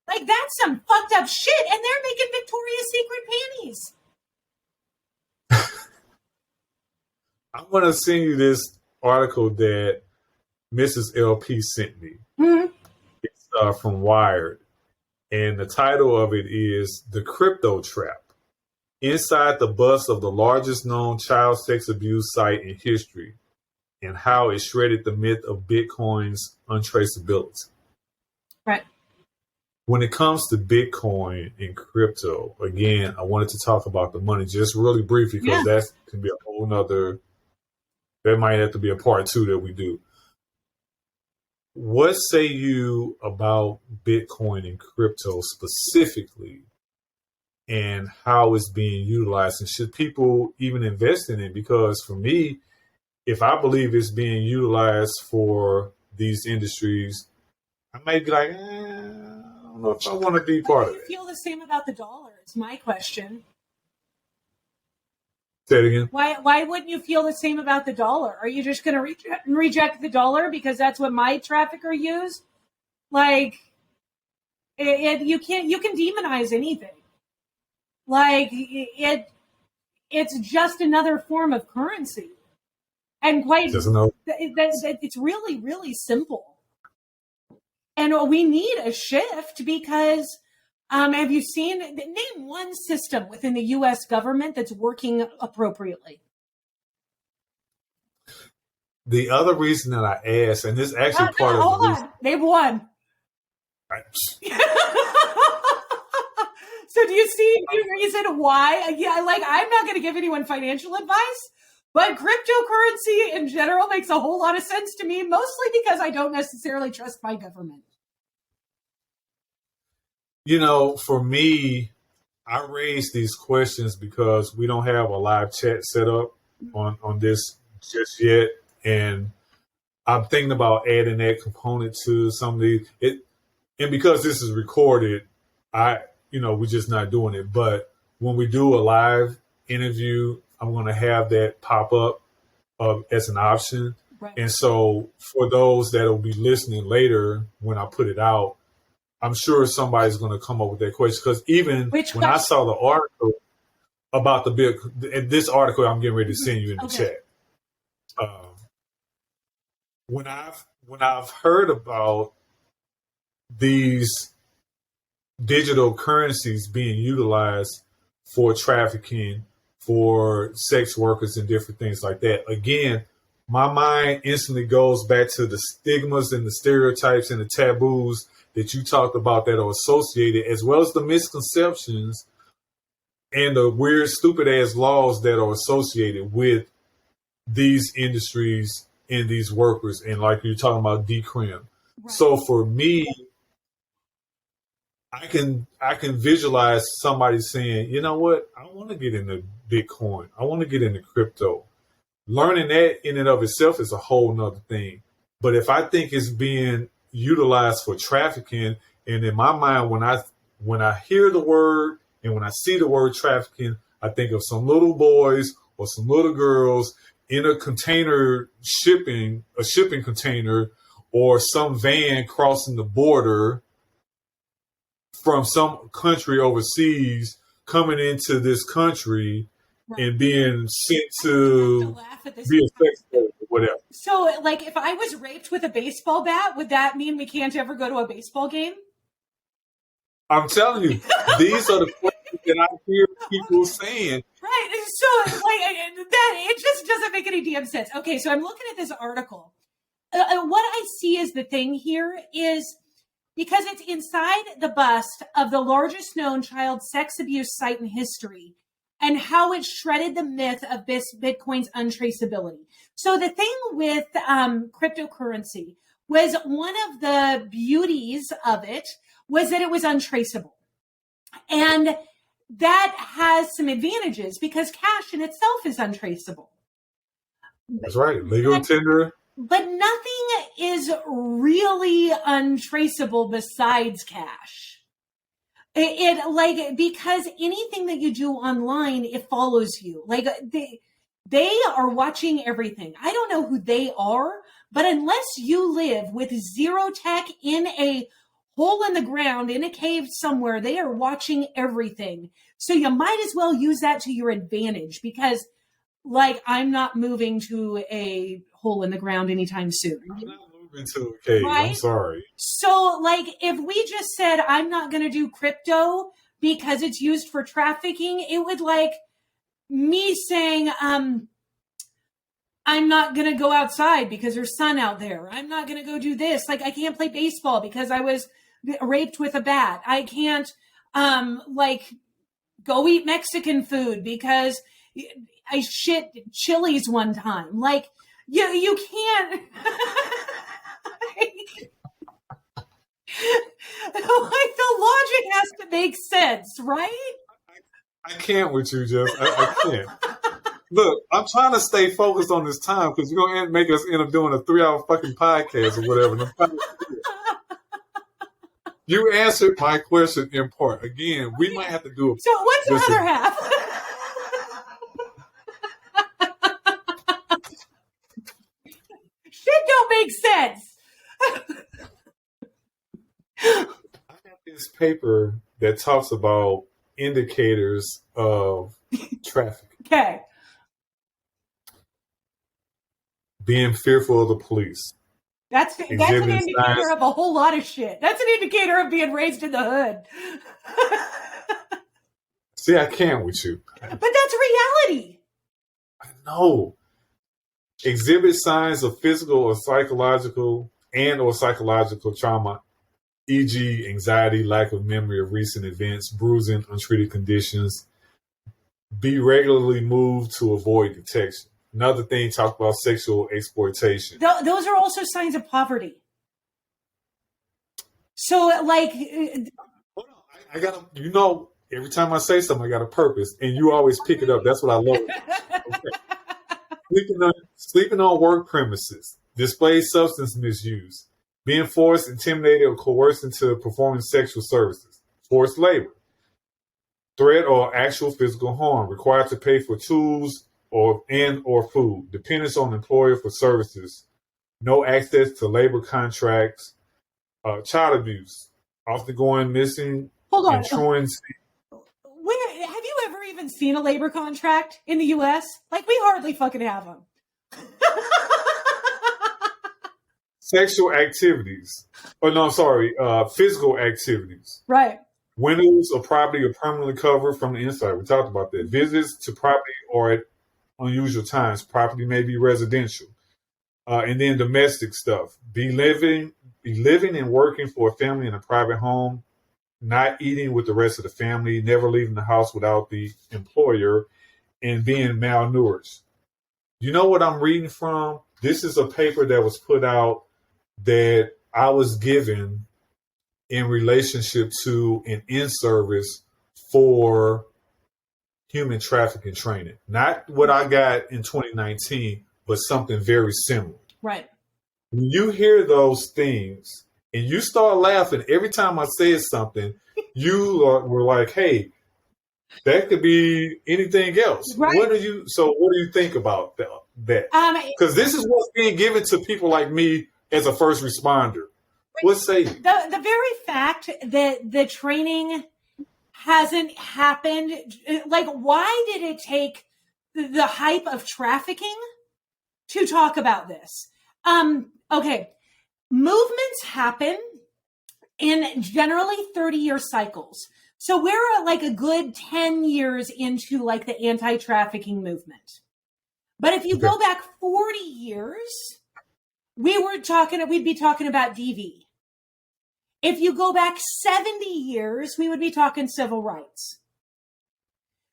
Like, that's some fucked up shit, and they're making Victoria's Secret panties. I'm going to send you this article that Mrs. LP sent me. Mm-hmm. It's from Wired. And the title of it is The Crypto Trap. Inside the bust of the largest known child sex abuse site in history and how it shredded the myth of Bitcoin's untraceability. Right. when it comes to Bitcoin and crypto, again, I wanted to talk about the money just really briefly because that can be a whole nother, that might have to be a part two that we do. What say you about Bitcoin and crypto specifically and how it's being utilized? And should people even invest in it? Because for me, if I believe it's being utilized for these industries, I might be like, I don't know if I want to be part of it. Do you feel the same about the dollar? It's my question. Say it again. Why wouldn't you feel the same about the dollar? Are you just going to reject the dollar because that's what my trafficker used? Like, you can demonize anything. Like, it's just another form of currency. And it's really, really simple. And we need a shift because have you seen, name one system within the U.S. government that's working appropriately? The other reason that I asked, and this actually part of the hold on, name one. So do you see any reason why? Yeah, like I'm not going to give anyone financial advice, but cryptocurrency in general makes a whole lot of sense to me, mostly because I don't necessarily trust my government. You know, for me, I raise these questions because we don't have a live chat set up on this just yet. And I'm thinking about adding that component to some of these. And because this is recorded, we're just not doing it. But when we do a live interview, I'm going to have that pop up as an option. Right. And so for those that will be listening later when I put it out, I'm sure somebody's going to come up with that question. Because even when I saw the article about the bill, this article I'm getting ready to send you in the chat. When I've heard about these digital currencies being utilized for trafficking, for sex workers and different things like that, again, my mind instantly goes back to the stigmas and the stereotypes and the taboos that you talked about that are associated, as well as the misconceptions and the weird, stupid ass laws that are associated with these industries and these workers. And like you're talking about decrim. Right. So for me, I can visualize somebody saying, you know what, I want to get into Bitcoin. I want to get into crypto. Learning that in and of itself is a whole nother thing. But if I think it's being utilized for trafficking, and in my mind, when I hear the word and when I see the word trafficking, I think of some little boys or some little girls in a container shipping container, or some van crossing the border from some country overseas coming into this country. Right. And being sent to be a sex worker or whatever. So, like, if I was raped with a baseball bat, would that mean we can't ever go to a baseball game? I'm telling you, these are the questions that I hear people saying. Right. So, like, that it just doesn't make any damn sense. Okay, so I'm looking at this article. What I see as the thing here is because it's inside the bust of the largest known child sex abuse site in history, and how it shredded the myth of Bitcoin's untraceability. So the thing with cryptocurrency was one of the beauties of it was that it was untraceable. And that has some advantages because cash in itself is untraceable. That's right. Legal tender. But nothing is really untraceable besides cash. Because anything that you do online, it follows you. Like they are watching everything. I don't know who they are, but unless you live with zero tech in a hole in the ground, in a cave somewhere, they are watching everything. So you might as well use that to your advantage because, like, I'm not moving to a hole in the ground anytime soon. Into a cave. Right? I'm sorry. So, like, if we just said, I'm not going to do crypto because it's used for trafficking, it would like me saying, I'm not going to go outside because there's sun out there. I'm not going to go do this. Like, I can't play baseball because I was raped with a bat. I can't, go eat Mexican food because I shit Chili's one time. Like, you can't. Like, the logic has to make sense, right? I can't with you, Jess. I can't. Look, I'm trying to stay focused on this time because you're going to make us end up doing a 3-hour fucking podcast or whatever. You answered my question in part. Again, we might have to do a... So what's the other half? Shit don't make sense. I have this paper that talks about indicators of trafficking. Okay. Being fearful of the police. That's an indicator of a whole lot of shit. That's an indicator of being raised in the hood. See, I can't with you. But that's reality. I know. Exhibit signs of physical or psychological trauma, e.g. anxiety, lack of memory of recent events, bruising, untreated conditions. Be regularly moved to avoid detection. Another thing, talk about sexual exploitation. Those are also signs of poverty. So, like... Hold on. I gotta, every time I say something, I got a purpose. And you always pick it up. That's what I love. Okay. Sleeping on work premises. Display substance misuse. Being forced, intimidated, or coerced into performing sexual services. Forced labor. Threat or actual physical harm. Required to pay for tools or food, dependence on employer for services, no access to labor contracts, child abuse, often going missing, Hold on. truancy. Have you ever even seen a labor contract in the U.S.? Like, we hardly fucking have them. Sexual activities. Physical activities. Right. Windows of property are permanently covered from the inside. We talked about that. Visits to property or at unusual times. Property may be residential. And then domestic stuff. Be living and working for a family in a private home. Not eating with the rest of the family. Never leaving the house without the employer. And being malnourished. You know what I'm reading from? This is a paper that was put out that I was given in relationship to an in-service for human trafficking training. Not what I got in 2019, but something very similar. Right. When you hear those things and you start laughing every time I said something, were like, hey, that could be anything else. Right. What do you think about that? Because this is what's being given to people like me as a first responder. What say you? The very fact that the training hasn't happened, like, why did it take the hype of trafficking to talk about this? Okay. Movements happen in generally 30-year cycles. So we're like a good 10 years into like the anti-trafficking movement. But if you go back 40 years, we'd be talking about DV. If you go back 70 years, we would be talking civil rights.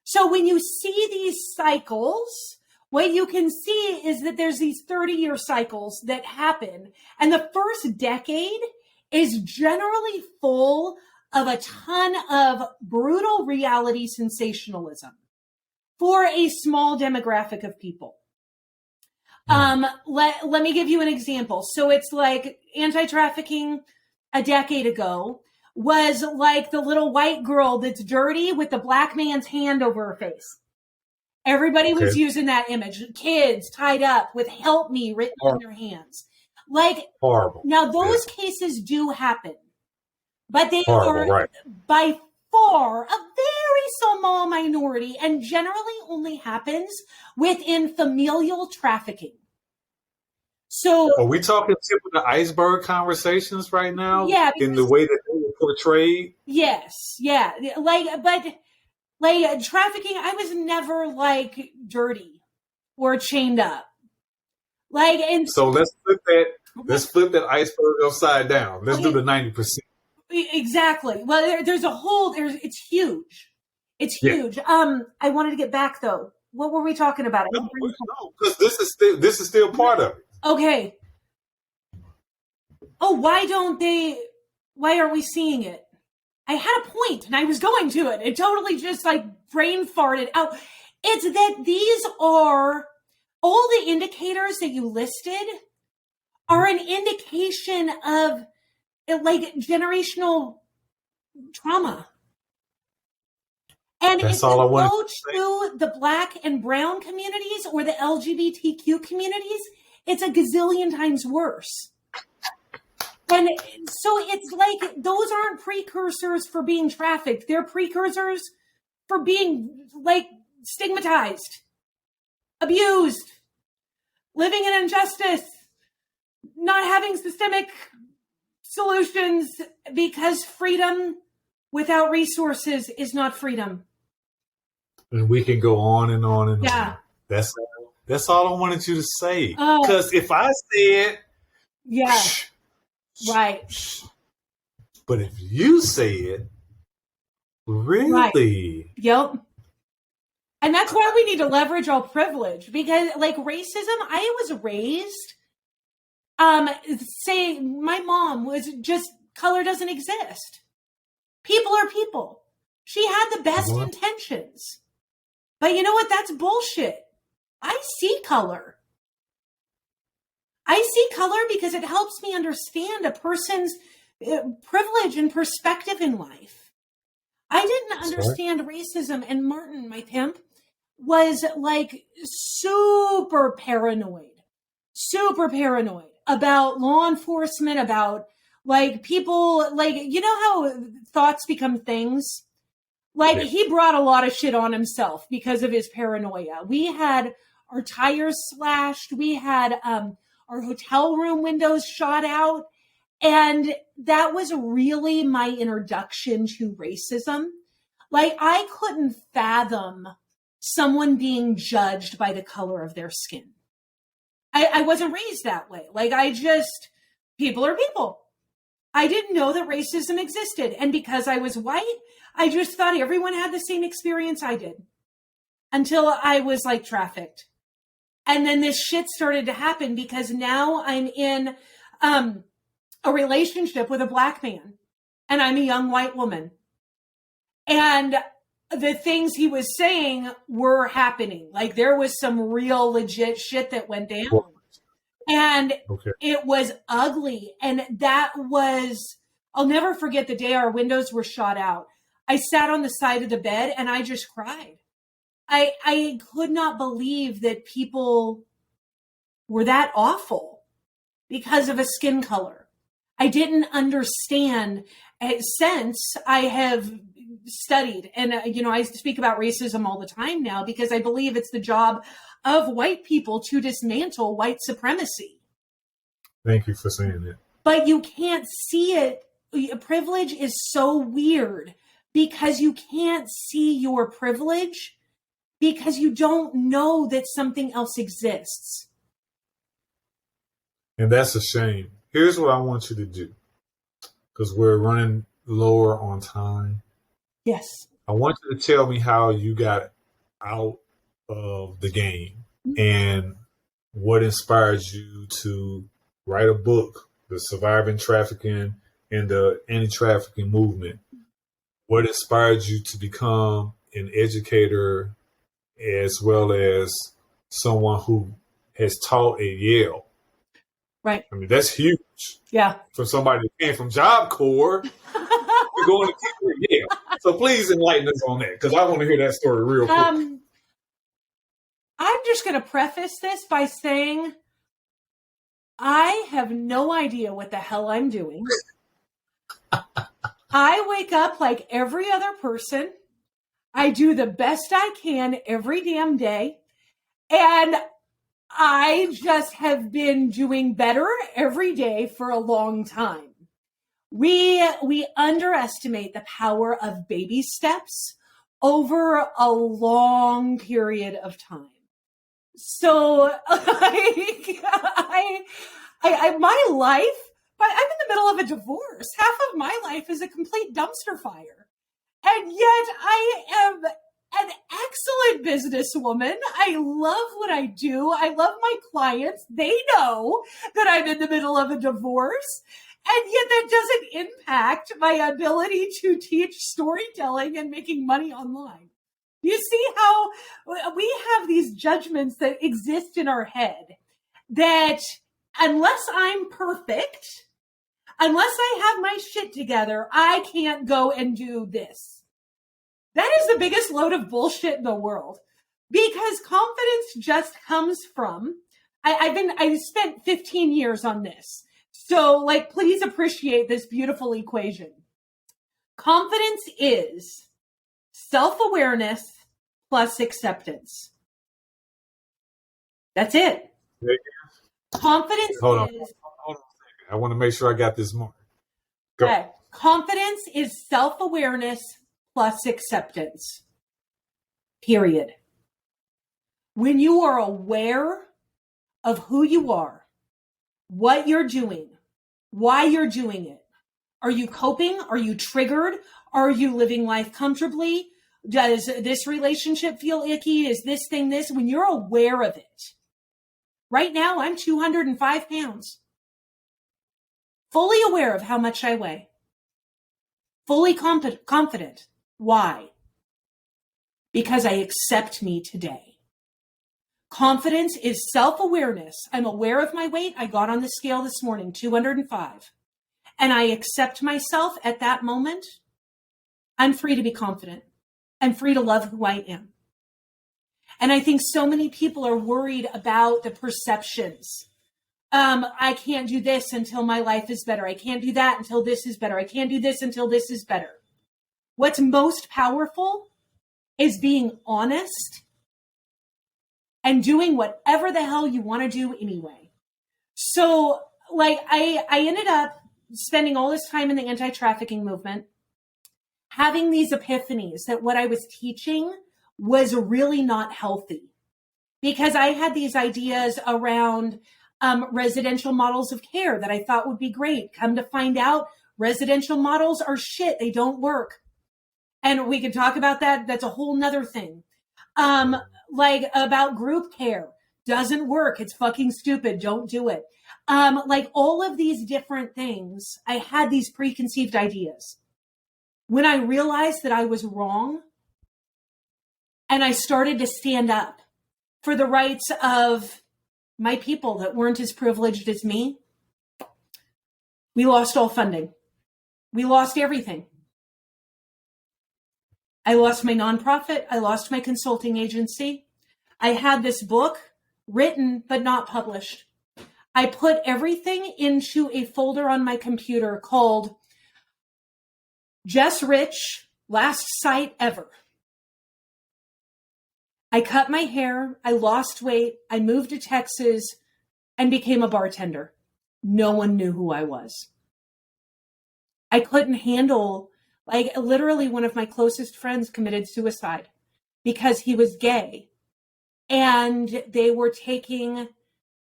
So when you see these cycles, what you can see is that there's these 30-year cycles that happen. And the first decade is generally full of a ton of brutal reality sensationalism for a small demographic of people. Let me give you an example. So it's like anti-trafficking a decade ago was like the little white girl that's dirty with the black man's hand over her face. Everybody was using that image. Kids tied up with "help me" written on their hands. Like, horrible. Now those cases do happen, but they are by far a very small minority and generally only happens within familial trafficking. So are we talking tip of the iceberg conversations right now? Yeah. In the way that they were portrayed? Yes. Yeah. Like trafficking, I was never like dirty or chained up. So let's flip that iceberg upside down. Let's do the 90%. Exactly. Well, it's huge. It's huge. I wanted to get back though. What were we talking about? No, because this is still part of it. Okay. Oh, why aren't we seeing it? I had a point and I was going to it. It totally just like brain farted out. It's that these are all the indicators that you listed are an indication of like generational trauma. And that's if all you I wanted go to say. to the Black and brown communities or the LGBTQ communities, it's a gazillion times worse. And so it's like those aren't precursors for being trafficked. They're precursors for being like stigmatized, abused, living in injustice, not having systemic solutions, because freedom without resources is not freedom. And we can go on and on and Yeah. on. That's all I wanted you to say. Because if I said, yeah, right. But if you say it, really? Right. Yep. And that's why we need to leverage our privilege, because like racism, I was raised, say my mom was just, color doesn't exist. People are people. She had the best intentions. But you know what? That's bullshit. I see color. I see color because it helps me understand a person's privilege and perspective in life. I didn't understand racism, and Martin, my pimp, was like super paranoid about law enforcement, about like people, like, you know how thoughts become things? Like he brought a lot of shit on himself because of his paranoia. We had our tires slashed. We had our hotel room windows shot out. And that was really my introduction to racism. Like I couldn't fathom someone being judged by the color of their skin. I wasn't raised that way. Like people are people. I didn't know that racism existed. And because I was white, I just thought everyone had the same experience I did until I was like trafficked. And then this shit started to happen because now I'm in a relationship with a Black man and I'm a young white woman. And the things he was saying were happening. Like there was some real legit shit that went down. And it was ugly. And I'll never forget the day our windows were shot out. I sat on the side of the bed and I just cried. I could not believe that people were that awful because of a skin color. I didn't understand. Since I have studied, and I speak about racism all the time now because I believe it's the job of white people to dismantle white supremacy. Thank you for saying that. But you can't see it. Privilege is so weird because you can't see your privilege because you don't know that something else exists. And that's a shame. Here's what I want you to do, because we're running lower on time. Yes. I want you to tell me how you got out of the game and what inspired you to write a book, The Surviving Trafficking and the Anti-Trafficking Movement. What inspired you to become an educator as well as someone who has taught at Yale? Right. I mean, that's huge. Yeah. For somebody that came from Job Corps to go into teacher at Yale. So please enlighten us on that, because I want to hear that story real quick. I'm just going to preface this by saying I have no idea what the hell I'm doing. I wake up like every other person. I do the best I can every damn day. And I just have been doing better every day for a long time. We underestimate the power of baby steps over a long period of time. So my life, but I'm in the middle of a divorce. Half of my life is a complete dumpster fire. And yet I am an excellent businesswoman. I love what I do. I love my clients. They know that I'm in the middle of a divorce. And yet that doesn't impact my ability to teach storytelling and making money online. You see how we have these judgments that exist in our head that unless I'm perfect, unless I have my shit together, I can't go and do this. That is the biggest load of bullshit in the world, because confidence just comes from, I spent 15 years on this. So like, please appreciate this beautiful equation. Confidence is self-awareness plus acceptance. That's it. Confidence Hold on a is... second. I want to make sure I got this more. Go. Okay. Confidence is self-awareness plus acceptance. Period. When you are aware of who you are, what you're doing, why you're doing it. Are you coping? Are you triggered? Are you living life comfortably? Does this relationship feel icky? Is this thing this? When you're aware of it. Right now, I'm 205 pounds. Fully aware of how much I weigh. Fully confident. Why? Because I accept me today. Confidence is self-awareness. I'm aware of my weight. I got on the scale this morning, 205. And I accept myself at that moment. I'm free to be confident. I'm free to love who I am. And I think so many people are worried about the perceptions. I can't do this until my life is better. I can't do that until this is better. I can't do this until this is better. What's most powerful is being honest and doing whatever the hell you want to do anyway. So like I ended up spending all this time in the anti-trafficking movement, having these epiphanies that what I was teaching was really not healthy, because I had these ideas around residential models of care that I thought would be great. Come to find out, residential models are shit. They don't work. And we can talk about that. That's a whole nother thing. Like about group care. Doesn't work. It's fucking stupid. Don't do it. Like all of these different things, I had these preconceived ideas. When I realized that I was wrong, and I started to stand up for the rights of my people that weren't as privileged as me, we lost all funding. We lost everything. I lost my nonprofit. I lost my consulting agency. I had this book written, but not published. I put everything into a folder on my computer called Jes Rich, Last Sight Ever. I cut my hair. I lost weight. I moved to Texas and became a bartender. No one knew who I was. I couldn't handle, like literally one of my closest friends committed suicide because he was gay. And they were taking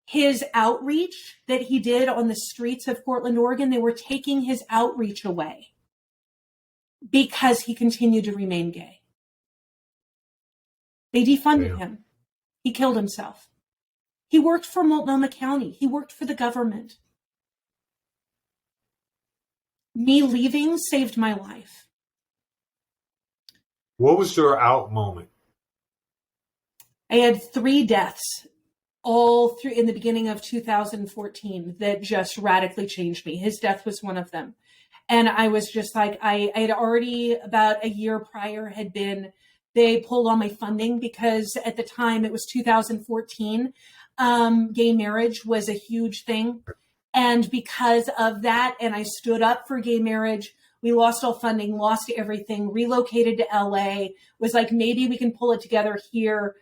his outreach that he did on the streets of Portland, Oregon. They were taking his outreach away because he continued to remain gay. They defunded him. He killed himself. He worked for Multnomah County. He worked for the government. Me leaving saved my life. What was your out moment? I had 3 deaths all through in the beginning of 2014 that just radically changed me. His death was one of them. And I was just like, I had already about a year prior they pulled all my funding because at the time it was 2014. Gay marriage was a huge thing. And because of that, and I stood up for gay marriage, we lost all funding, lost everything, relocated to LA, was like, maybe we can pull it together here.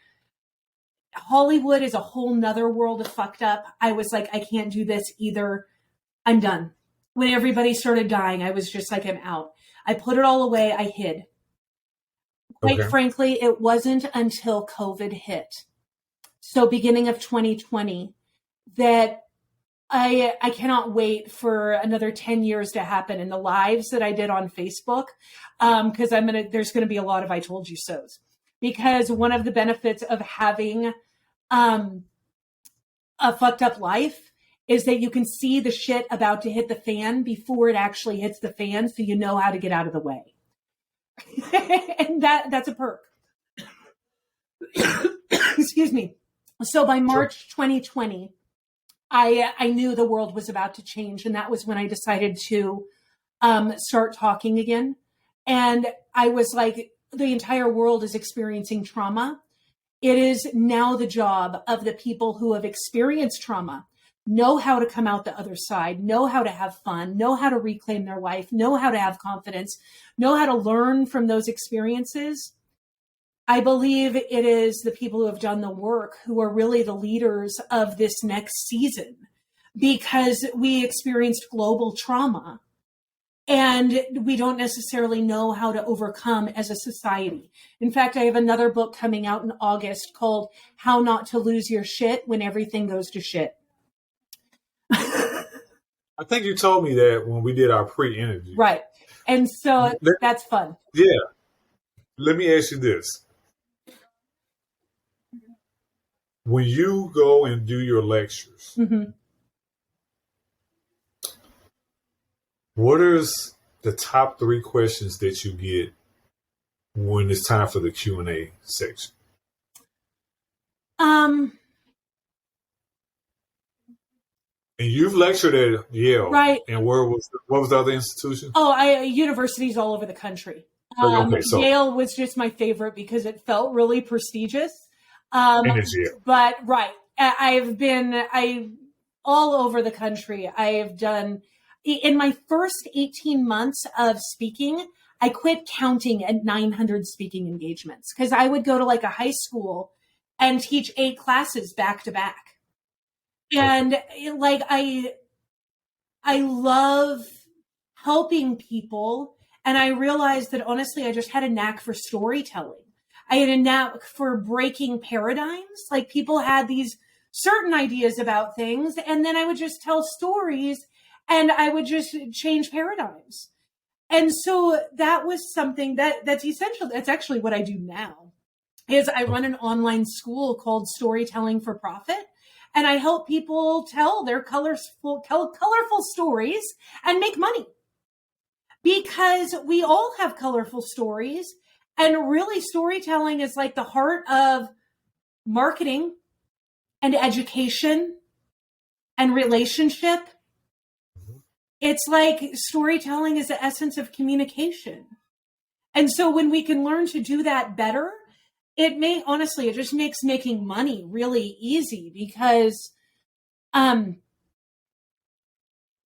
Hollywood is a whole nother world of fucked up. I was like, I can't do this either. I'm done. When everybody started dying, I was just like, I'm out. I put it all away. I hid. Quite frankly, it wasn't until COVID hit, so beginning of 2020, that I cannot wait for another 10 years to happen in the lives that I did on Facebook. Cause there's going to be a lot of I told you so's, because one of the benefits of having, a fucked up life is that you can see the shit about to hit the fan before it actually hits the fan. So you know how to get out of the way. And that's a perk. Excuse me. So by March 2020, I knew the world was about to change. And that was when I decided to start talking again. And I was like, the entire world is experiencing trauma. It is now the job of the people who have experienced trauma, know how to come out the other side, know how to have fun, know how to reclaim their life, know how to have confidence, know how to learn from those experiences. I believe it is the people who have done the work who are really the leaders of this next season, because we experienced global trauma and we don't necessarily know how to overcome as a society. In fact, I have another book coming out in August called How Not to Lose Your Shit When Everything Goes to Shit. I think you told me that when we did our pre-interview. Right. And so that's fun. Yeah. Let me ask you this. When you go and do your lectures, Mm-hmm. what is the top 3 questions that you get when it's time for the Q&A section? And you've lectured at Yale, right? And what was the other institution? Universities all over the country. So Yale was just my favorite because it felt really prestigious. And it's Yale. But right, I all over the country. I have done. In my first 18 months of speaking, I quit counting at 900 speaking engagements because I would go to like a high school and teach 8 classes back to back. And like, I love helping people. And I realized that honestly, I just had a knack for storytelling. I had a knack for breaking paradigms. Like people had these certain ideas about things, and then I would just tell stories and I would just change paradigms. And so that was something that's essential. That's actually what I do now is I run an online school called Storytelling for Profit. And I help people tell their colorful stories and make money. Because we all have colorful stories. And really storytelling is like the heart of marketing and education and relationship. It's like storytelling is the essence of communication. And so when we can learn to do that better, it just makes making money really easy because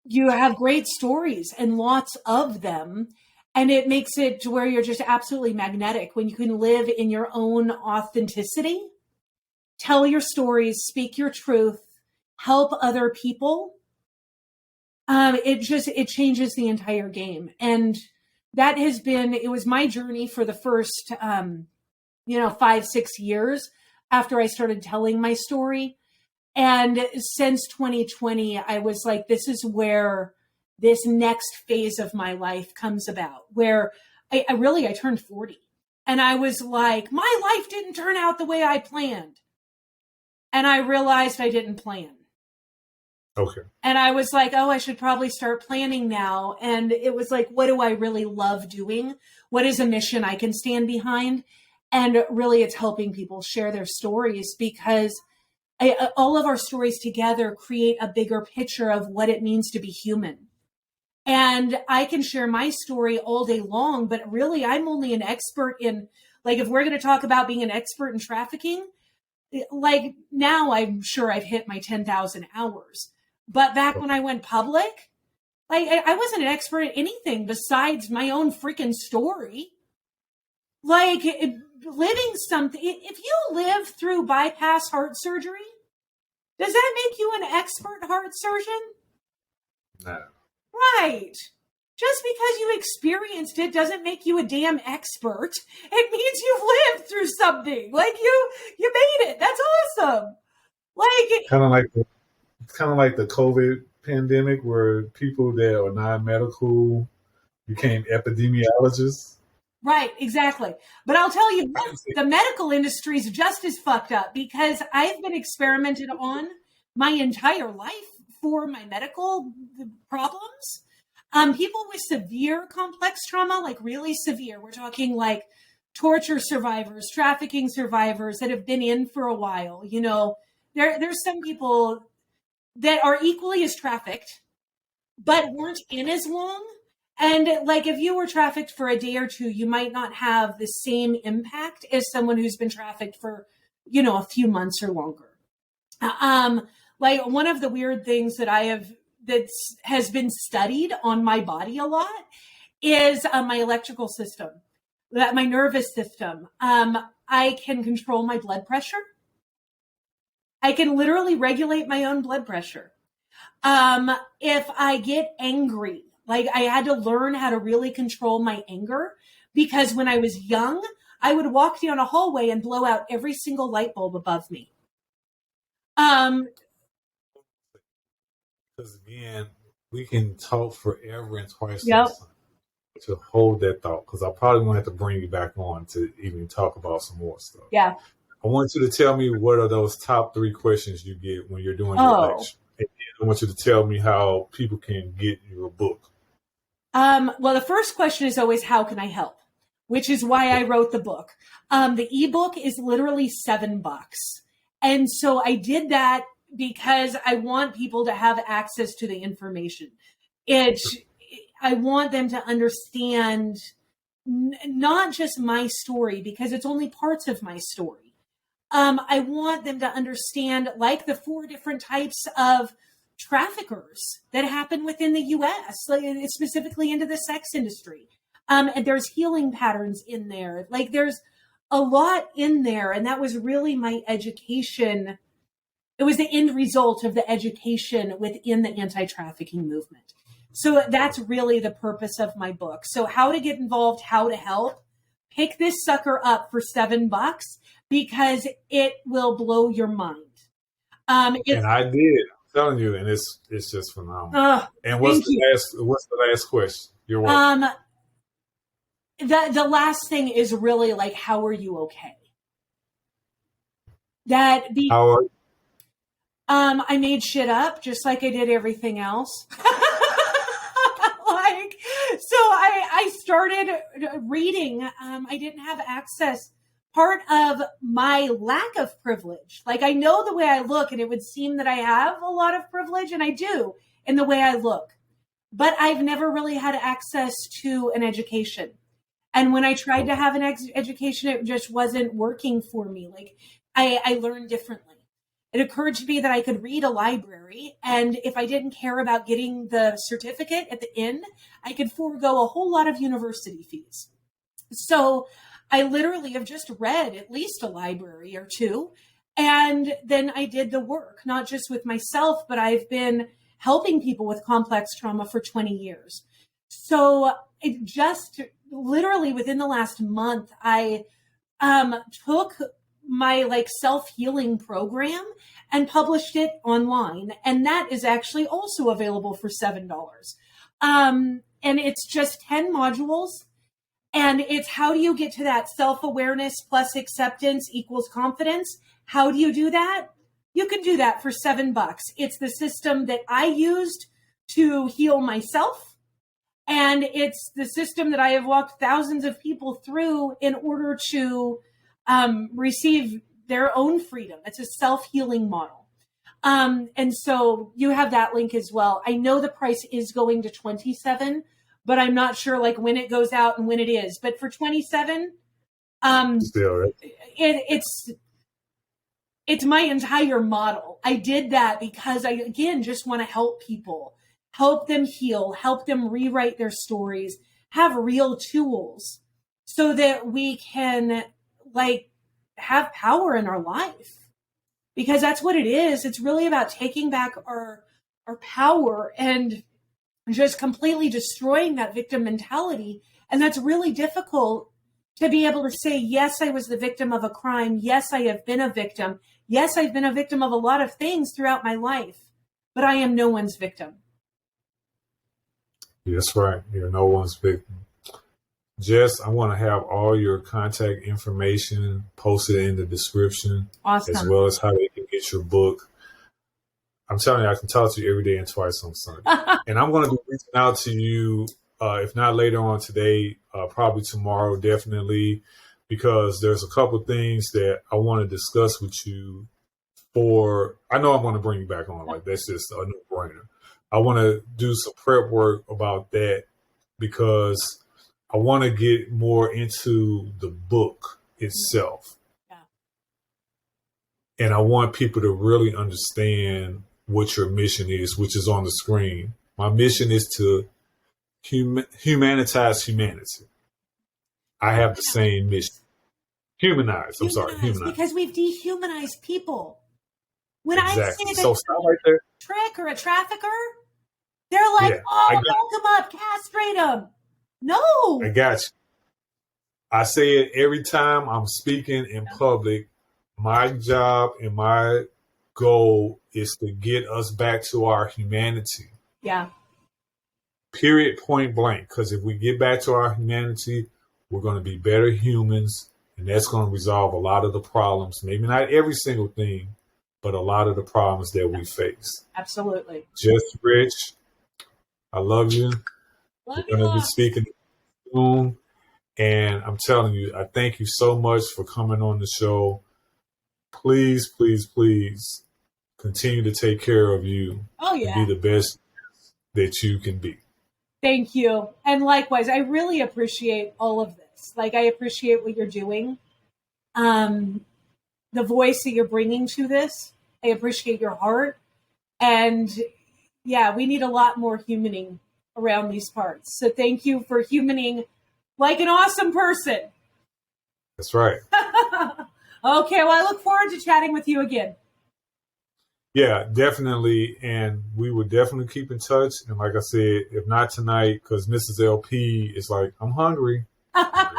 you have great stories and lots of them. And it makes it to where you're just absolutely magnetic when you can live in your own authenticity, tell your stories, speak your truth, help other people. It changes the entire game. And that it was my journey for the first, 5-6 years after I started telling my story. And since 2020, I was like, this is where this next phase of my life comes about, where I turned 40 and I was like, my life didn't turn out the way I planned. And I realized I didn't plan. Okay. And I was like, I should probably start planning now. And it was like, what do I really love doing? What is a mission I can stand behind? And really it's helping people share their stories because all of our stories together create a bigger picture of what it means to be human. And I can share my story all day long, but really I'm only an expert in, like, if we're going to talk about being an expert in trafficking, like now I'm sure I've hit my 10,000 hours. But back when I went public, like I wasn't an expert at anything besides my own freaking story. Like living something, if you live through bypass heart surgery, does that make you an expert heart surgeon? No. Right. Just because you experienced it doesn't make you a damn expert. It means you've lived through something. Like you made it. That's awesome. Like kind of like It's kind of like the COVID pandemic where people that are non-medical became epidemiologists. Right, exactly. But I'll tell you I what, can see. the medical industry is just as fucked up because I've been experimented on my entire life for my medical problems. People with severe complex trauma, like really severe, we're talking like torture survivors, trafficking survivors that have been in for a while. You know, there's some people that are equally as trafficked, but weren't in as long. And like if you were trafficked for a day or two, you might not have the same impact as someone who's been trafficked for, you know, a few months or longer. Like one of the weird things that that has been studied on my body a lot is my electrical system, my nervous system. I can control my blood pressure. I can literally regulate my own blood pressure. If I get angry, like I had to learn how to really control my anger because when I was young, I would walk down a hallway and blow out every single light bulb above me. Because again, we can talk forever and twice on Yep. something to hold that thought. Because I probably won't have to bring you back on to even talk about some more stuff. Yeah. I want you to tell me what are those top 3 questions you get when you're doing your lecture. And I want you to tell me how people can get your book. Well, the first question is always, how can I help? Which is why I wrote the book. The ebook is literally $7. And so I did that because I want people to have access to the information. I want them to understand not just my story, because it's only parts of my story. I want them to understand like the 4 different types of traffickers that happen within the U.S., like specifically into the sex industry. And there's healing patterns in there. Like there's a lot in there. And that was really my education. It was the end result of the education within the anti-trafficking movement. So that's really the purpose of my book. So how to get involved, how to help, pick this sucker up for $7 because it will blow your mind. And I did. I'm telling you, and it's just phenomenal. And what's the last question? You're welcome. The last thing is really like, how are you okay? How are you? I made shit up just like I did everything else. So I started reading. I didn't have access. Part of my lack of privilege. Like I know the way I look and it would seem that I have a lot of privilege, and I do in the way I look, but I've never really had access to an education. And when I tried to have an education, it just wasn't working for me. Like I learned differently. It occurred to me that I could read a library, and if I didn't care about getting the certificate at the end, I could forego a whole lot of university fees. So I literally have just read at least a library or 2, and then I did the work, not just with myself, but I've been helping people with complex trauma for 20 years. So it just literally within the last month, I took my like self-healing program and published it online. And that is actually also available for $7. And it's just 10 modules. And it's how do you get to that self-awareness plus acceptance equals confidence? How do you do that? You can do that for $7. It's the system that I used to heal myself. And it's the system that I have walked thousands of people through in order to receive their own freedom. It's a self-healing model. And so you have that link as well. I know the price is going to $27, but I'm not sure like when it goes out and when it is. But for $27, Still, right? It's my entire model. I did that because I, again, just want to help people, help them heal, help them rewrite their stories, have real tools so that we can like have power in our life, because that's what it is. It's really about taking back our power and just completely destroying that victim mentality. And that's really difficult to be able to say, yes, I was the victim of a crime. Yes, I have been a victim. Yes, I've been a victim of a lot of things throughout my life. but I am no one's victim. That's right. You're no one's victim. Jes, I want to have all your contact information posted in the description, Awesome. as well as how they can get your book. I'm telling you, I can talk to you every day and twice on Sunday. And I'm going to be reaching out to you, if not later on today, probably tomorrow, definitely, because there's a couple things that I want to discuss with you. I know I'm going to bring you back on. Like, that's just a no-brainer. I want to do some prep work about that because I want to get more into the book itself. Yeah. And I want people to really understand what your mission is, which is on the screen. My mission is to humanitize humanity. I have the same mission. Humanize. Because we've dehumanized people. When exactly. I say that so stop right there. Trick or a trafficker, they're like, lock him up, castrate him. No. I got you. I say it every time I'm speaking in public. My job and my goal is to get us back to our humanity. Yeah. Period, point blank. Because if we get back to our humanity, we're going to be better humans, and that's going to resolve a lot of the problems. Maybe not every single thing, but a lot of the problems that we face. Absolutely. Jes Rich, I love you. We're going to be speaking soon. And I'm telling you, I thank you so much for coming on the show. Please, please, please continue to take care of you. Oh, yeah. And be the best that you can be. Thank you. And likewise, I really appreciate all of this. Like, I appreciate what you're doing. The voice that you're bringing to this. I appreciate your heart. And yeah, we need a lot more humaning around these parts. So thank you for humaning like an awesome person. That's right. Okay, well, I look forward to chatting with you again. Yeah, definitely. And we will definitely keep in touch. And like I said, if not tonight, because Mrs. LP is like, I'm hungry.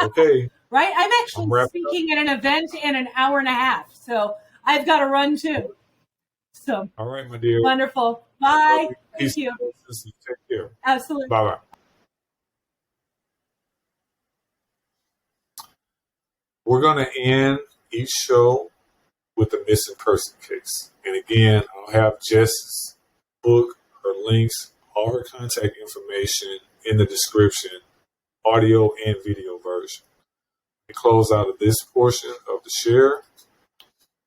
Okay. Right? I'm actually speaking at an event in an hour and a half. So I've got to run too. So, all right, my dear. Wonderful. Bye. Thank you. Take care. Absolutely. Bye-bye. We're going to end each show with a missing person case. And again, I'll have Jes's book, her links, all her contact information in the description, audio and video version. We close out of this portion of the share,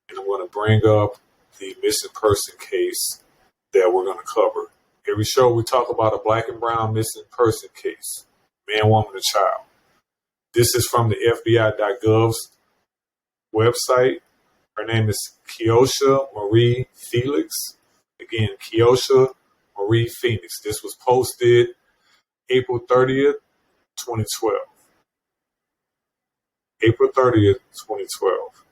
and I'm going to bring up the missing person case that we're going to cover. Every show we talk about a black and brown missing person case, man, woman, or child. This is from the FBI.gov's website. Her name is KEIOSHA Marie Felix. Again, KEIOSHA Marie Felix. This was posted April 30th, 2012. April 30th, 2012.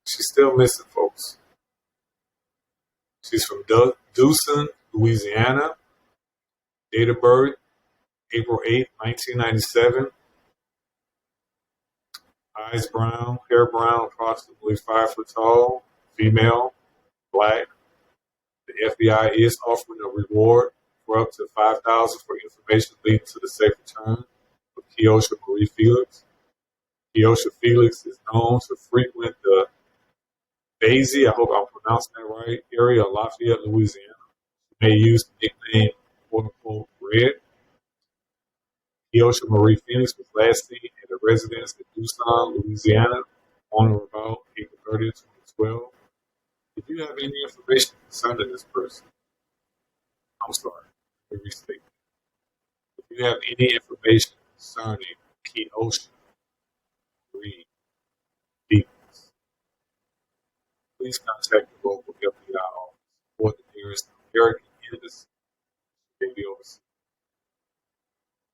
She's still missing, folks. She's from Dawson, Louisiana. Date of birth, April 8th, 1997. Eyes brown, hair brown, approximately 5 foot tall, female, black. The FBI is offering a reward for up to $5,000 for information leading to the safe return of KEIOSHA Marie Felix. KEIOSHA Felix is known to frequent the Daisy, I hope I'm pronouncing that right, area of Lafayette, Louisiana. She may use the nickname, quote unquote, Red. KEIOSHA Marie Felix was last seen at a residence in Tucson, Louisiana, on or about April 30th, 2012. If you have any information concerning this person, I'm sorry, let me restate that. If you have any information concerning KEIOSHA Marie Felix, please contact the local FBI office or the nearest American embassy in the overseas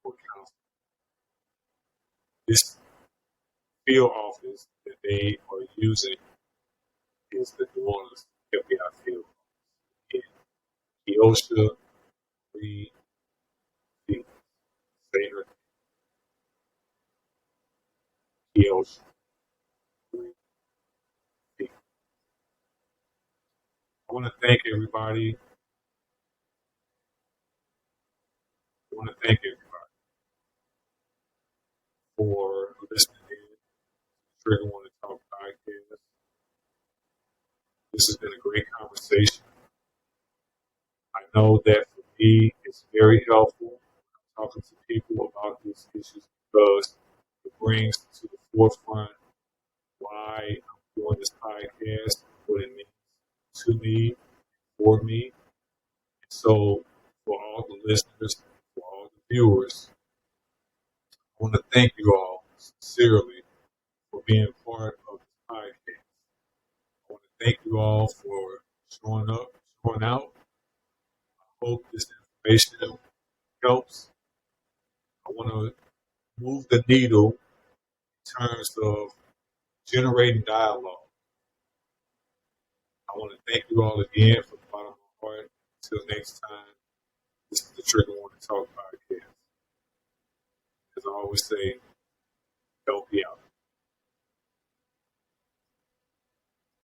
for counseling. This field office that they are using is the New Orleans FBI field office. In KEIOSHA Marie Felix. Say her name. KEIOSHA Marie Felix. I want to thank everybody. I want to thank everybody for listening in to the Trigger One to Talk podcast. This has been a great conversation. I know that for me, it's very helpful talking to people about these issues because it brings to the forefront why I'm doing this podcast, what it means to me, for me. And so, for all the listeners, for all the viewers, I want to thank you all sincerely for being part of this podcast. I want to thank you all for showing up, showing out. I hope this information helps. I want to move the needle in terms of generating dialogue. I want to thank you all again from the bottom of my heart. Until next time, this is the Trigger One to Talk podcast. As I always say, don't be out.